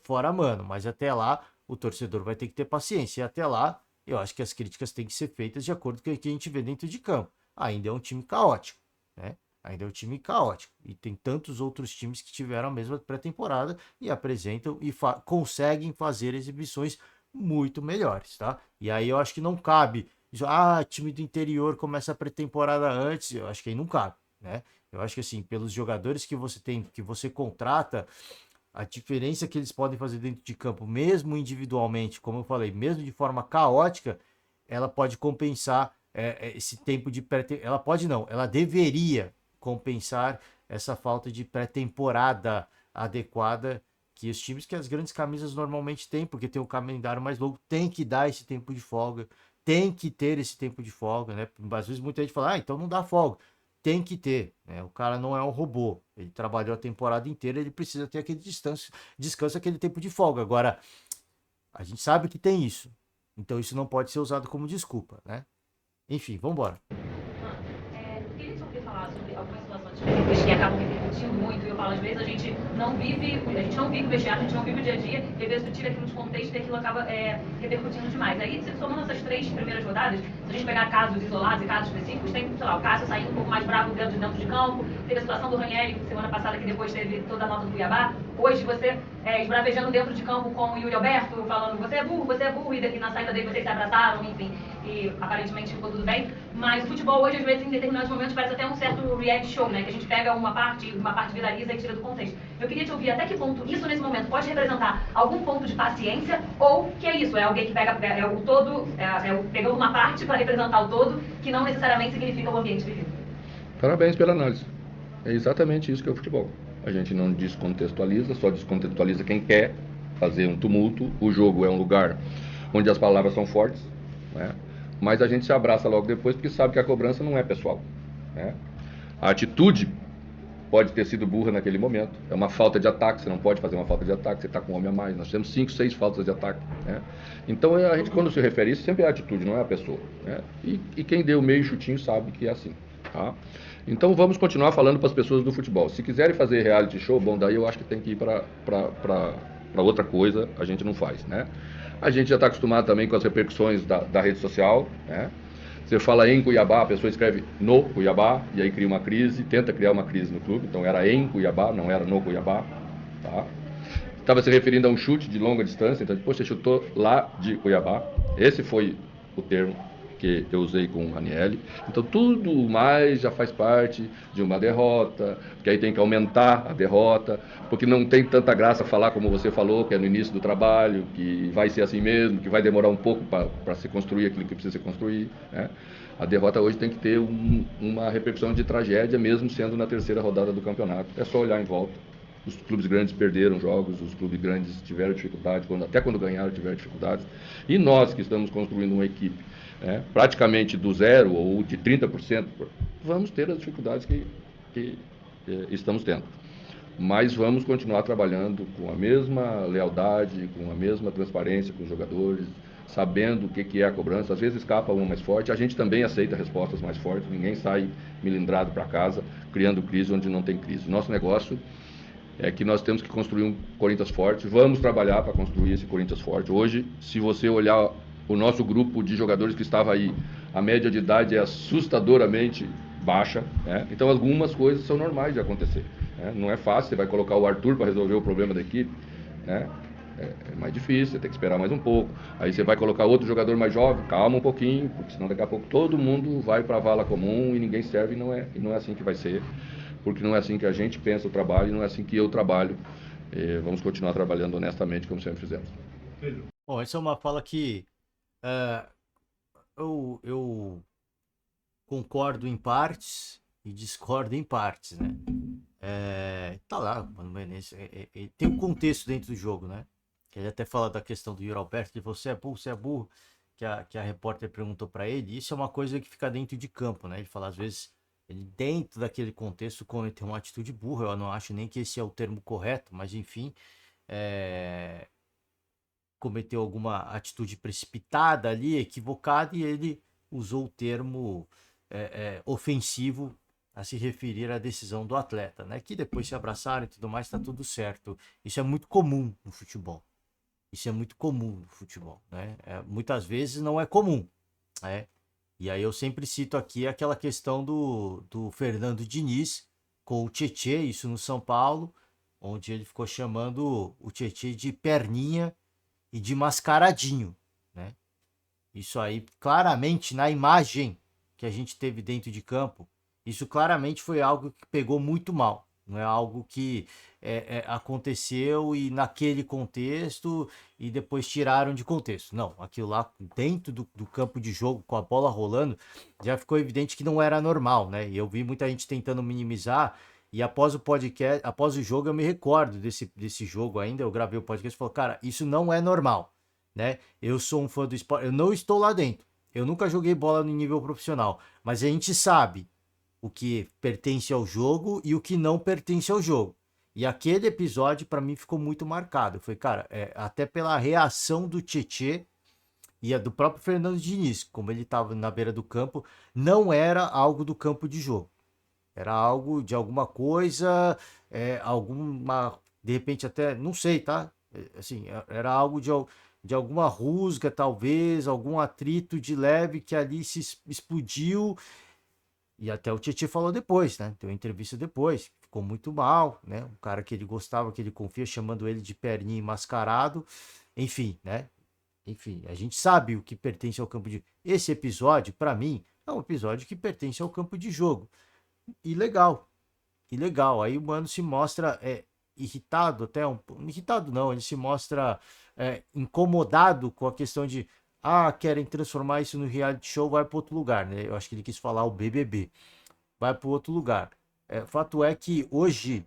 Speaker 1: fora Mano, mas até lá o torcedor vai ter que ter paciência. E até lá eu acho que as críticas têm que ser feitas de acordo com o que a gente vê dentro de campo. Ainda é um time caótico, né? Ainda é um time caótico. E tem tantos outros times que tiveram a mesma pré-temporada e apresentam e conseguem fazer exibições muito melhores, tá? E aí eu acho que não cabe. Time do interior começa a pré-temporada antes. Eu acho que aí não cabe, né? Eu acho que assim, pelos jogadores que você tem, que você contrata, a diferença que eles podem fazer dentro de campo, mesmo individualmente, como eu falei, mesmo de forma caótica, ela pode compensar esse tempo de pré. Ela pode não, ela deveria compensar essa falta de pré-temporada adequada que os times, que as grandes camisas normalmente têm, porque tem um calendário mais longo, tem que dar esse tempo de folga, tem que ter esse tempo de folga, né? Às vezes muita gente fala, então não dá folga. Tem que ter, né? O cara não é um robô. Ele trabalhou a temporada inteira, ele precisa ter aquele descanso, aquele tempo de folga. Agora, a gente sabe que tem isso. Então isso não pode ser usado como desculpa, né? Enfim, vamos embora.
Speaker 4: Eu queria te ouvir falar sobre algumas situações específicas que acabam repercutindo muito. Eu falo, às vezes a gente não vive o vestiário, a gente não vive o dia a dia, e às vezes tu tira aquilo de contexto e aquilo acaba repercutindo demais. Aí, somando essas 3 primeiras rodadas, se a gente pegar casos isolados e casos específicos, tem, sei lá, o Cássio saindo um pouco mais bravo dentro de campo, teve a situação do Ranieri, semana passada, que depois teve toda a nota do Cuiabá. Hoje você esbravejando dentro de campo com o Yuri Alberto, falando você é burro, e na saída dele vocês se abraçaram, enfim, e aparentemente ficou tudo bem. Mas o futebol hoje, às vezes, em determinados momentos, parece até um certo reality show, né? Que a gente pega uma parte viraliza e tira do contexto. Eu queria te ouvir até que ponto isso, nesse momento, pode representar algum ponto de paciência, ou que é isso, é alguém que pega o todo, pegando uma parte para representar o todo, que não necessariamente significa o ambiente vivido.
Speaker 3: Parabéns pela análise. É exatamente isso que é o futebol. A gente não descontextualiza, só descontextualiza quem quer fazer um tumulto. O jogo é um lugar onde as palavras são fortes, né? Mas a gente se abraça logo depois porque sabe que a cobrança não é pessoal, né? A atitude pode ter sido burra naquele momento, é uma falta de ataque, você não pode fazer uma falta de ataque, você está com um homem a mais, nós temos 5, 6 faltas de ataque, né? Então a gente, quando se refere a isso, sempre é a atitude, não é a pessoa, né? E quem deu meio chutinho sabe que é assim, tá? Então vamos continuar falando para as pessoas do futebol. Se quiserem fazer reality show, bom, daí eu acho que tem que ir para outra coisa, a gente não faz, né? A gente já está acostumado também com as repercussões da rede social, né? Você fala em Cuiabá, a pessoa escreve no Cuiabá, e aí cria uma crise, tenta criar uma crise no clube, então era em Cuiabá, não era no Cuiabá, tá? Estava se referindo a um chute de longa distância, então, poxa, chutou lá de Cuiabá, esse foi o termo, que eu usei com o Ranieri. Então tudo mais já faz parte de uma derrota, que aí tem que aumentar a derrota, porque não tem tanta graça falar como você falou, que é no início do trabalho, que vai ser assim mesmo, que vai demorar um pouco para se construir aquilo que precisa se construir, né? A derrota hoje tem que ter uma repercussão de tragédia, mesmo sendo na terceira rodada do campeonato. É só olhar em volta. Os clubes grandes perderam jogos, os clubes grandes tiveram dificuldade, até quando ganharam tiveram dificuldades. E nós que estamos construindo uma equipe, né, praticamente do zero ou de 30%, vamos ter as dificuldades que estamos tendo. Mas vamos continuar trabalhando com a mesma lealdade, com a mesma transparência com os jogadores, sabendo o que é a cobrança. Às vezes escapa uma mais forte, a gente também aceita respostas mais fortes, ninguém sai milindrado para casa, criando crise onde não tem crise. Nosso negócio é que nós temos que construir um Corinthians forte, vamos trabalhar para construir esse Corinthians forte. Hoje, se você olhar o nosso grupo de jogadores que estava aí, a média de idade é assustadoramente baixa, né? Então algumas coisas são normais de acontecer, né? Não é fácil, você vai colocar o Arthur para resolver o problema da equipe, né? É mais difícil, você tem que esperar mais um pouco. Aí você vai colocar outro jogador mais jovem, calma um pouquinho, porque senão daqui a pouco todo mundo vai para a vala comum e ninguém serve, e não é assim que vai ser, porque não é assim que a gente pensa o trabalho e não é assim que eu trabalho. Vamos continuar trabalhando honestamente como sempre fizemos.
Speaker 1: Bom, essa é uma fala que eu concordo em partes e discordo em partes, né? Tá lá, Mano Menezes, tem um contexto dentro do jogo, né? Ele até fala da questão do Yuri Alberto, que você é burro, que a repórter perguntou para ele. Isso é uma coisa que fica dentro de campo, né? Ele fala, às vezes, ele dentro daquele contexto cometeu uma atitude burra. Eu não acho nem que esse é o termo correto, mas enfim, cometeu alguma atitude precipitada ali, equivocada, e ele usou o termo ofensivo a se referir à decisão do atleta, né? Que depois se abraçaram e tudo mais, tá tudo certo. Isso é muito comum no futebol. Isso é muito comum no futebol, né? Muitas vezes não é comum, né? E aí eu sempre cito aqui aquela questão do Fernando Diniz com o Tietê, isso no São Paulo, onde ele ficou chamando o Tietê de perninha e de mascaradinho, né? Isso aí claramente na imagem que a gente teve dentro de campo, isso claramente foi algo que pegou muito mal. Não é algo que aconteceu e naquele contexto e depois tiraram de contexto. Não, aquilo lá dentro do campo de jogo, com a bola rolando, já ficou evidente que não era normal, né? E eu vi muita gente tentando minimizar. E após o podcast, após o jogo, eu me recordo desse jogo ainda. Eu gravei o podcast e falei, cara, isso não é normal, né? Eu sou um fã do esporte, eu não estou lá dentro. Eu nunca joguei bola no nível profissional, mas a gente sabe o que pertence ao jogo e o que não pertence ao jogo. E aquele episódio, para mim, ficou muito marcado. Foi, cara, até pela reação do Tietê e a do próprio Fernando Diniz, como ele estava na beira do campo, não era algo do campo de jogo. Era algo de alguma coisa, de repente até, não sei, tá? Assim, era algo de alguma rusga, talvez, algum atrito de leve que ali se explodiu. E até o Tietê falou depois, né? Deu uma entrevista depois, ficou muito mal, né? Um cara que ele gostava, que ele confia, chamando ele de perninha mascarado. Enfim, né? Enfim, a gente sabe o que pertence ao campo de... Esse episódio, para mim, é um episódio que pertence ao campo de jogo. E legal. Aí o mano se mostra irritado, até irritado não, ele se mostra incomodado com a questão de querem transformar isso no reality show, vai para outro lugar, né? Eu acho que ele quis falar o BBB. Vai para outro lugar. Fato é que hoje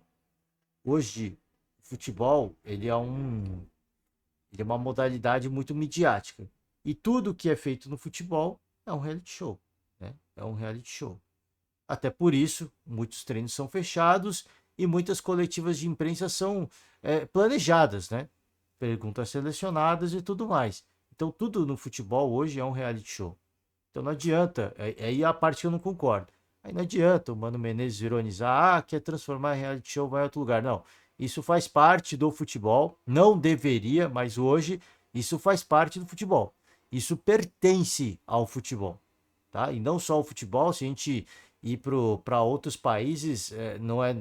Speaker 1: o futebol, ele é uma modalidade muito midiática. E tudo que é feito no futebol é um reality show, né? É um reality show. Até por isso, muitos treinos são fechados e muitas coletivas de imprensa são planejadas, né? Perguntas selecionadas e tudo mais. Então, tudo no futebol hoje é um reality show. Então, não adianta. Aí a parte que eu não concordo. Aí não adianta o Mano Menezes ironizar, quer transformar em reality show, vai a outro lugar. Não. Isso faz parte do futebol. Não deveria, mas hoje isso faz parte do futebol. Isso pertence ao futebol. Tá? E não só o futebol, se a gente ir para outros países, não é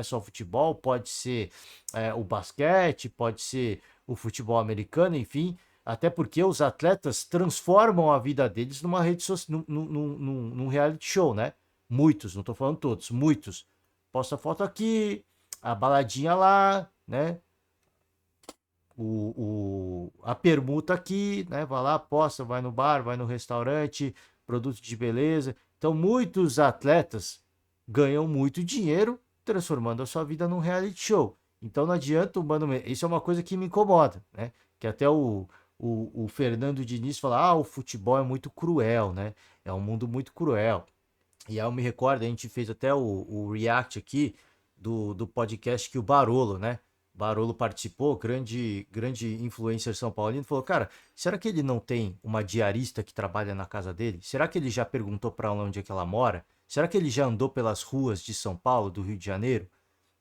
Speaker 1: só futebol, pode ser o basquete, pode ser o futebol americano, enfim. Até porque os atletas transformam a vida deles numa rede social, num reality show, né? Muitos, não tô falando todos, muitos. Posta foto aqui, a baladinha lá, né? A permuta aqui, né? Vai lá, posta, vai no bar, vai no restaurante, produto de beleza. Então, muitos atletas ganham muito dinheiro transformando a sua vida num reality show. Então, não adianta o Mano Menezes. Isso é uma coisa que me incomoda, né? Que até o Fernando Diniz fala: ah, o futebol é muito cruel, né? É um mundo muito cruel. E aí eu me recordo, a gente fez até o react aqui do podcast que o Barolo, né? Barolo participou, grande influencer São Paulino, falou: cara, será que ele não tem uma diarista que trabalha na casa dele? Será que ele já perguntou para ela onde é que ela mora? Será que ele já andou pelas ruas de São Paulo, do Rio de Janeiro,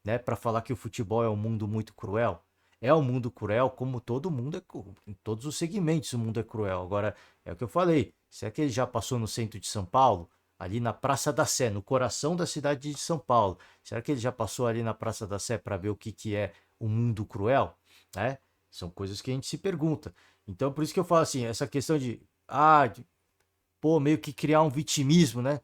Speaker 1: né, para falar que o futebol é um mundo muito cruel? É um mundo cruel, como todo mundo em todos os segmentos o mundo é cruel. Agora, é o que eu falei, será que ele já passou no centro de São Paulo? Ali na Praça da Sé, no coração da cidade de São Paulo. Será que ele já passou ali na Praça da Sé para ver o que é o mundo cruel? Né? São coisas que a gente se pergunta. Então, por isso que eu falo assim, essa questão pô, meio que criar um vitimismo, né?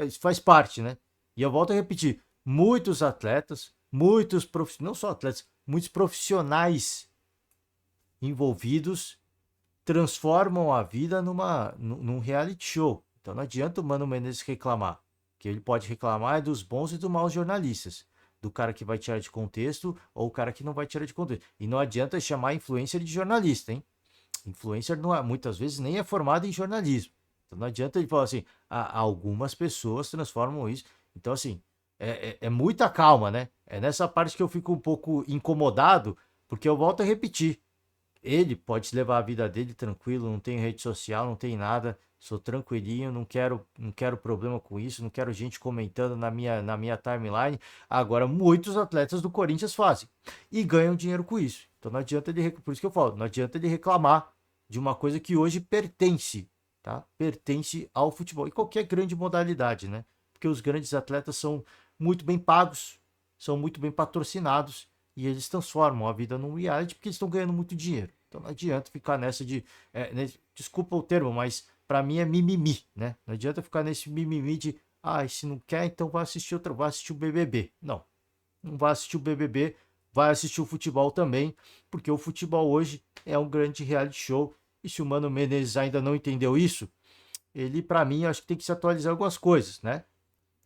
Speaker 1: Isso faz parte, né? E eu volto a repetir, muitos atletas, não só atletas, muitos profissionais envolvidos transformam a vida num reality show. Então não adianta o Mano Menezes reclamar. Que ele pode reclamar é dos bons e dos maus jornalistas. Do cara que vai tirar de contexto ou o cara que não vai tirar de contexto. E não adianta chamar influencer de jornalista, hein? Influencer não é, muitas vezes nem é formado em jornalismo. Então não adianta ele falar assim, algumas pessoas transformam isso. Então assim, é muita calma, né? É nessa parte que eu fico um pouco incomodado, porque eu volto a repetir. Ele pode levar a vida dele tranquilo, não tem rede social, não tem nada, sou tranquilinho, não quero problema com isso, não quero gente comentando na minha timeline. Agora, muitos atletas do Corinthians fazem e ganham dinheiro com isso. Então não adianta por isso que eu falo, não adianta ele reclamar de uma coisa que hoje pertence, tá? Pertence ao futebol e qualquer grande modalidade, né? Porque os grandes atletas são muito bem pagos, são muito bem patrocinados e eles transformam a vida num reality porque eles estão ganhando muito dinheiro. Então não adianta ficar nessa desculpa o termo, mas para mim é mimimi, né? Não adianta ficar nesse mimimi de, se não quer, então vai assistir o BBB. Não vai assistir o BBB, vai assistir o futebol também, porque o futebol hoje é um grande reality show. E se o Mano Menezes ainda não entendeu isso, ele, para mim, acho que tem que se atualizar algumas coisas, né?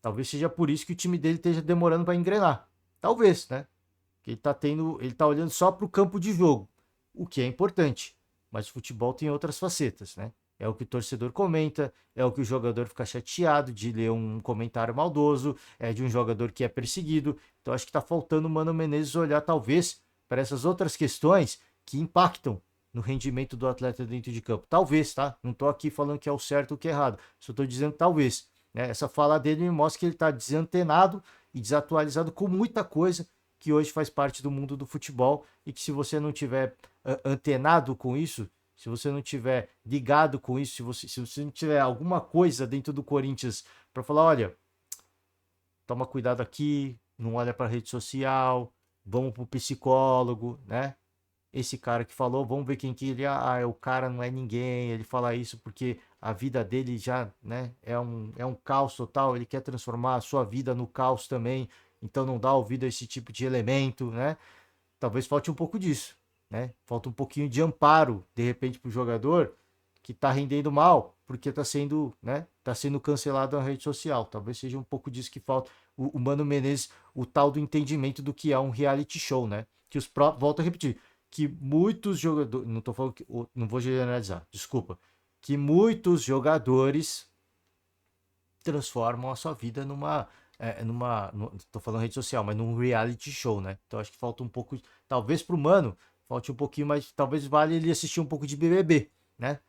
Speaker 1: Talvez seja por isso que o time dele esteja demorando para engrenar. Talvez, né? Ele tá olhando só para o campo de jogo, o que é importante. Mas o futebol tem outras facetas, né? É o que o torcedor comenta, é o que o jogador fica chateado de ler um comentário maldoso, é de um jogador que é perseguido. Então acho que tá faltando o Mano Menezes olhar talvez para essas outras questões que impactam no rendimento do atleta dentro de campo. Talvez, tá? Não tô aqui falando que é o certo ou que é errado, só tô dizendo talvez. Né? Essa fala dele me mostra que ele tá desantenado e desatualizado com muita coisa que hoje faz parte do mundo do futebol e que se você não tiver antenado com isso, se você não tiver ligado com isso, se você não tiver alguma coisa dentro do Corinthians para falar, olha, toma cuidado aqui, não olha para a rede social, vamos para o psicólogo, né? Esse cara que falou, vamos ver quem que ele é. O cara não é ninguém, ele fala isso porque a vida dele já, né, é um caos total, ele quer transformar a sua vida no caos também, então não dá ouvido a esse tipo de elemento, né? Talvez falte um pouco disso, né? Falta um pouquinho de amparo, de repente, para o jogador que está rendendo mal, porque está sendo, né, tá sendo cancelado na rede social. Talvez seja um pouco disso que falta. O Mano Menezes, o tal do entendimento do que é um reality show, né? Que volto a repetir, que muitos jogadores, não tô falando que, não vou generalizar, desculpa, que muitos jogadores transformam a sua vida tô falando rede social, mas num reality show, né? Então acho que falta um pouco, talvez pro Mano, falte um pouquinho, mas talvez valha ele assistir um pouco de BBB, né?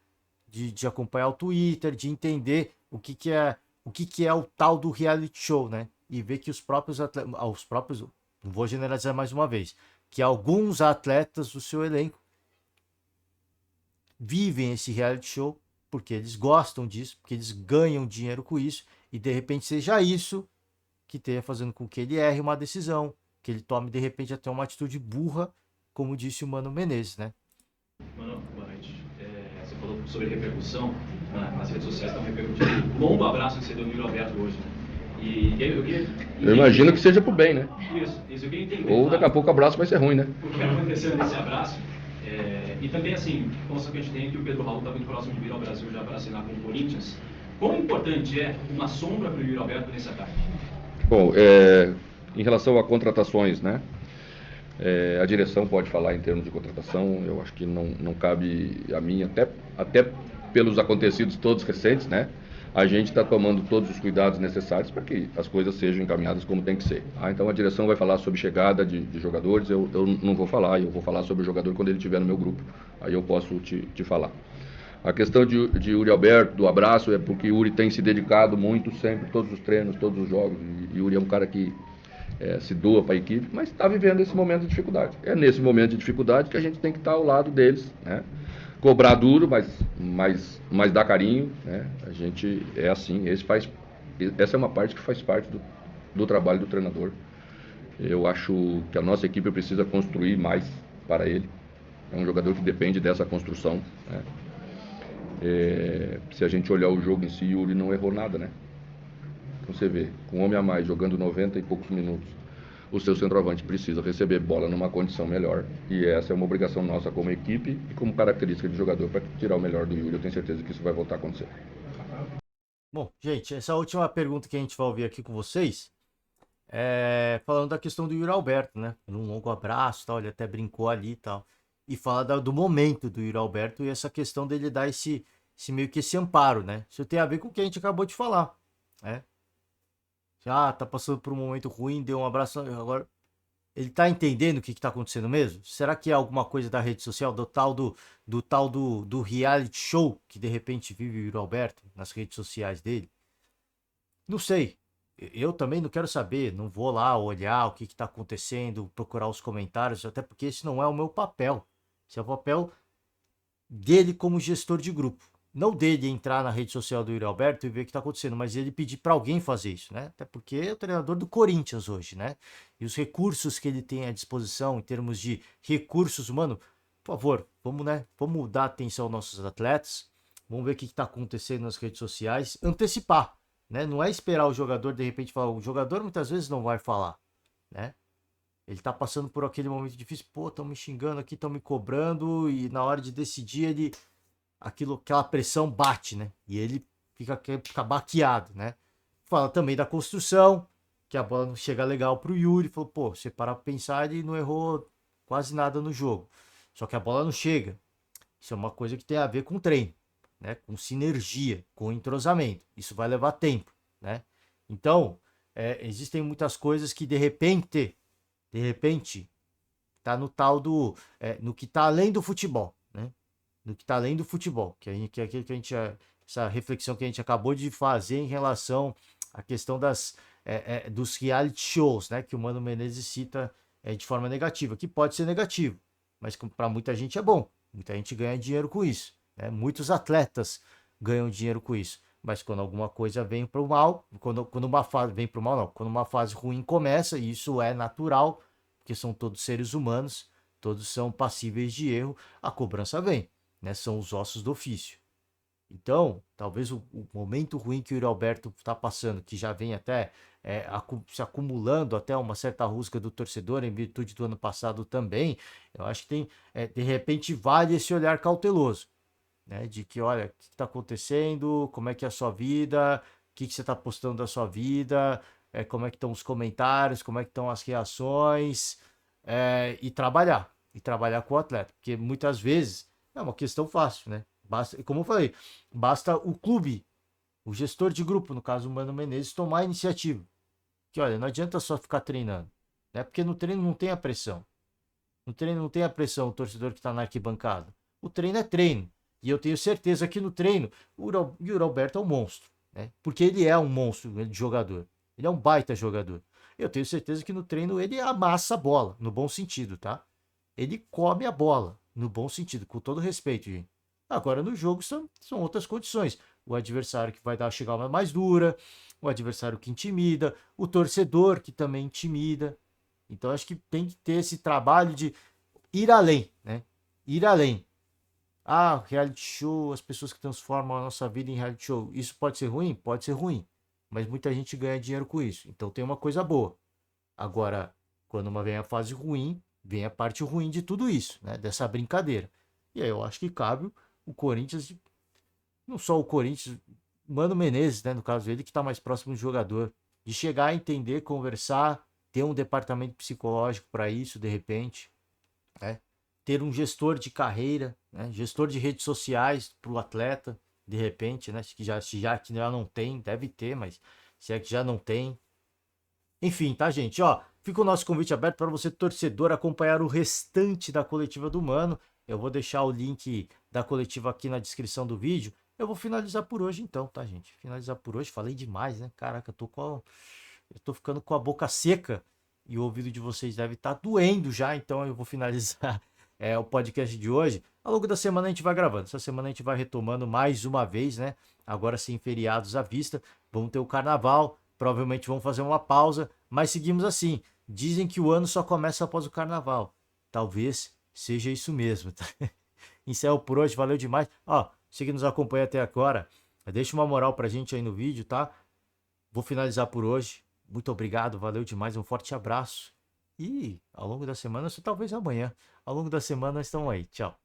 Speaker 1: De acompanhar o Twitter, de entender o que é o tal do reality show, né? E ver que os próprios atletas, não vou generalizar mais uma vez, que alguns atletas do seu elenco vivem esse reality show porque eles gostam disso, porque eles ganham dinheiro com isso, e de repente seja isso que esteja fazendo com que ele erre uma decisão, que ele tome de repente até uma atitude burra, como disse o Mano Menezes, né?
Speaker 5: Mano, boa noite. Você falou sobre repercussão, nas redes sociais estão repercutindo o longo abraço que você deu no Yuri Alberto hoje, né? E eu queria
Speaker 3: Eu imagino que seja pro bem, né?
Speaker 5: Isso, eu queria entender.
Speaker 3: Ou daqui a pouco o abraço vai ser ruim, né?
Speaker 5: O que aconteceu nesse abraço. E também, assim, a noção que a gente tem é que o Pedro Raul está muito próximo de vir ao Brasil já para assinar com o Corinthians. Quão importante é uma sombra para o Yuri Alberto nesse ataque?
Speaker 3: Bom, em relação a contratações, né? A direção pode falar em termos de contratação, eu acho que não cabe a mim, até pelos acontecidos todos recentes, né? A gente está tomando todos os cuidados necessários para que as coisas sejam encaminhadas como tem que ser. Então a direção vai falar sobre chegada de jogadores, eu não vou falar, eu vou falar sobre o jogador quando ele estiver no meu grupo, aí eu posso te falar. A questão de Yuri Alberto, do abraço, é porque Yuri tem se dedicado muito sempre, todos os treinos, todos os jogos. E Yuri é um cara que se doa para a equipe, mas está vivendo esse momento de dificuldade. É nesse momento de dificuldade que a gente tem que estar ao lado deles, né? Cobrar duro, mas dar carinho, né? A gente é assim, essa é uma parte que faz parte do trabalho do treinador. Eu acho que a nossa equipe precisa construir mais para ele. É um jogador que depende dessa construção, né? Se a gente olhar o jogo em si, o Yuri não errou nada, né? Então você vê, com um homem a mais jogando 90 e poucos minutos, o seu centroavante precisa receber bola numa condição melhor. E essa é uma obrigação nossa como equipe e como característica de jogador para tirar o melhor do Yuri. Eu tenho certeza que isso vai voltar a acontecer.
Speaker 1: Bom, gente, essa última pergunta que a gente vai ouvir aqui com vocês é falando da questão do Yuri Alberto, né? Um longo abraço, tal, ele até brincou ali e tal. E fala do momento do Yuri Alberto e essa questão dele dar esse meio que esse amparo, né? Isso tem a ver com o que a gente acabou de falar, né? Já tá passando por um momento ruim, deu um abraço, agora ele tá entendendo o que tá acontecendo mesmo? Será que é alguma coisa da rede social, do reality show que de repente vive o Yuri Alberto nas redes sociais dele? Não sei. Eu também não quero saber, não vou lá olhar o que tá acontecendo, procurar os comentários, até porque esse não é o meu papel. Esse é o papel dele como gestor de grupo. Não dele entrar na rede social do Yuri Alberto e ver o que está acontecendo, mas ele pedir para alguém fazer isso, né? Até porque é o treinador do Corinthians hoje, né? E os recursos que ele tem à disposição em termos de recursos humanos, por favor, vamos, né? Vamos dar atenção aos nossos atletas, vamos ver o que está acontecendo nas redes sociais, antecipar, né? Não é esperar o jogador de repente falar, o jogador muitas vezes não vai falar, né? Ele tá passando por aquele momento difícil, pô, estão me xingando aqui, estão me cobrando, e na hora de decidir aquela pressão bate, né? E ele fica baqueado, né? Fala também da construção, que a bola não chega legal pro Yuri, falou, pô, você parar pra pensar, ele não errou quase nada no jogo. Só que a bola não chega. Isso é uma coisa que tem a ver com treino, né? Com sinergia, com entrosamento. Isso vai levar tempo, né? Então, existem muitas coisas que de repente, tá no tal no que tá além do futebol, né? No que tá além do futebol, que é aquilo que a gente, essa reflexão que a gente acabou de fazer em relação à questão dos reality shows, né? Que o Mano Menezes cita de forma negativa, que pode ser negativo, mas para muita gente é bom, muita gente ganha dinheiro com isso, né? Muitos atletas ganham dinheiro com isso. Mas quando alguma coisa vem para o mal, quando uma fase vem para o mal, não, quando uma fase ruim começa, e isso é natural, porque são todos seres humanos, todos são passíveis de erro, a cobrança vem, né? São os ossos do ofício. Então, talvez o momento ruim que o Yuri Alberto está passando, que já vem até se acumulando até uma certa rusga do torcedor, em virtude do ano passado também, eu acho que tem, de repente, vale esse olhar cauteloso, né? De que, olha, o que está acontecendo, como é que é a sua vida, o que você está postando da sua vida, como é que estão os comentários, como é que estão as reações, e trabalhar com o atleta, porque muitas vezes é uma questão fácil, né? Basta, como eu falei, basta o clube, o gestor de grupo, no caso o Mano Menezes, tomar a iniciativa. Que olha, não adianta só ficar treinando, né? Porque no treino não tem a pressão. No treino não tem a pressão, o torcedor que está na arquibancada. O treino é treino. E eu tenho certeza que no treino o Yuri Alberto é um monstro, né? Porque ele é um monstro de jogador. Ele é um baita jogador. Eu tenho certeza que no treino ele amassa a bola, no bom sentido, tá? Ele come a bola, no bom sentido, com todo respeito, gente. Agora no jogo são outras condições. O adversário que vai dar a chegada mais dura, o adversário que intimida, o torcedor que também intimida. Então acho que tem que ter esse trabalho de ir além, né? Ir além. Ah, reality show, as pessoas que transformam a nossa vida em reality show. Isso pode ser ruim? Pode ser ruim. Mas muita gente ganha dinheiro com isso. Então tem uma coisa boa. Agora, quando vem a fase ruim, vem a parte ruim de tudo isso, né? Dessa brincadeira. E aí eu acho que cabe o Corinthians, não só o Corinthians, Mano Menezes, né? No caso, ele que está mais próximo do jogador, de chegar a entender, conversar, ter um departamento psicológico para isso, de repente, né? Ter um gestor de carreira, né? Gestor de redes sociais para o atleta, de repente, né? Que já não tem, deve ter, mas se é que já não tem. Enfim, tá, gente? Ó, fica o nosso convite aberto para você, torcedor, acompanhar o restante da coletiva do Mano. Eu vou deixar o link da coletiva aqui na descrição do vídeo. Eu vou finalizar por hoje então, tá, gente? Finalizar por hoje. Falei demais, né? Caraca, eu tô ficando com a boca seca e o ouvido de vocês deve estar doendo já, então eu vou finalizar o podcast de hoje. Ao longo da semana a gente vai gravando. Essa semana a gente vai retomando mais uma vez, né? Agora sim, feriados à vista. Vamos ter o carnaval. Provavelmente vamos fazer uma pausa, mas seguimos assim. Dizem que o ano só começa após o carnaval. Talvez seja isso mesmo. Tá? Encerro por hoje, valeu demais. Ó, você que nos acompanha até agora, deixa uma moral pra gente aí no vídeo, tá? Vou finalizar por hoje. Muito obrigado, valeu demais, um forte abraço. E ao longo da semana, talvez amanhã, ao longo da semana estão aí. Tchau.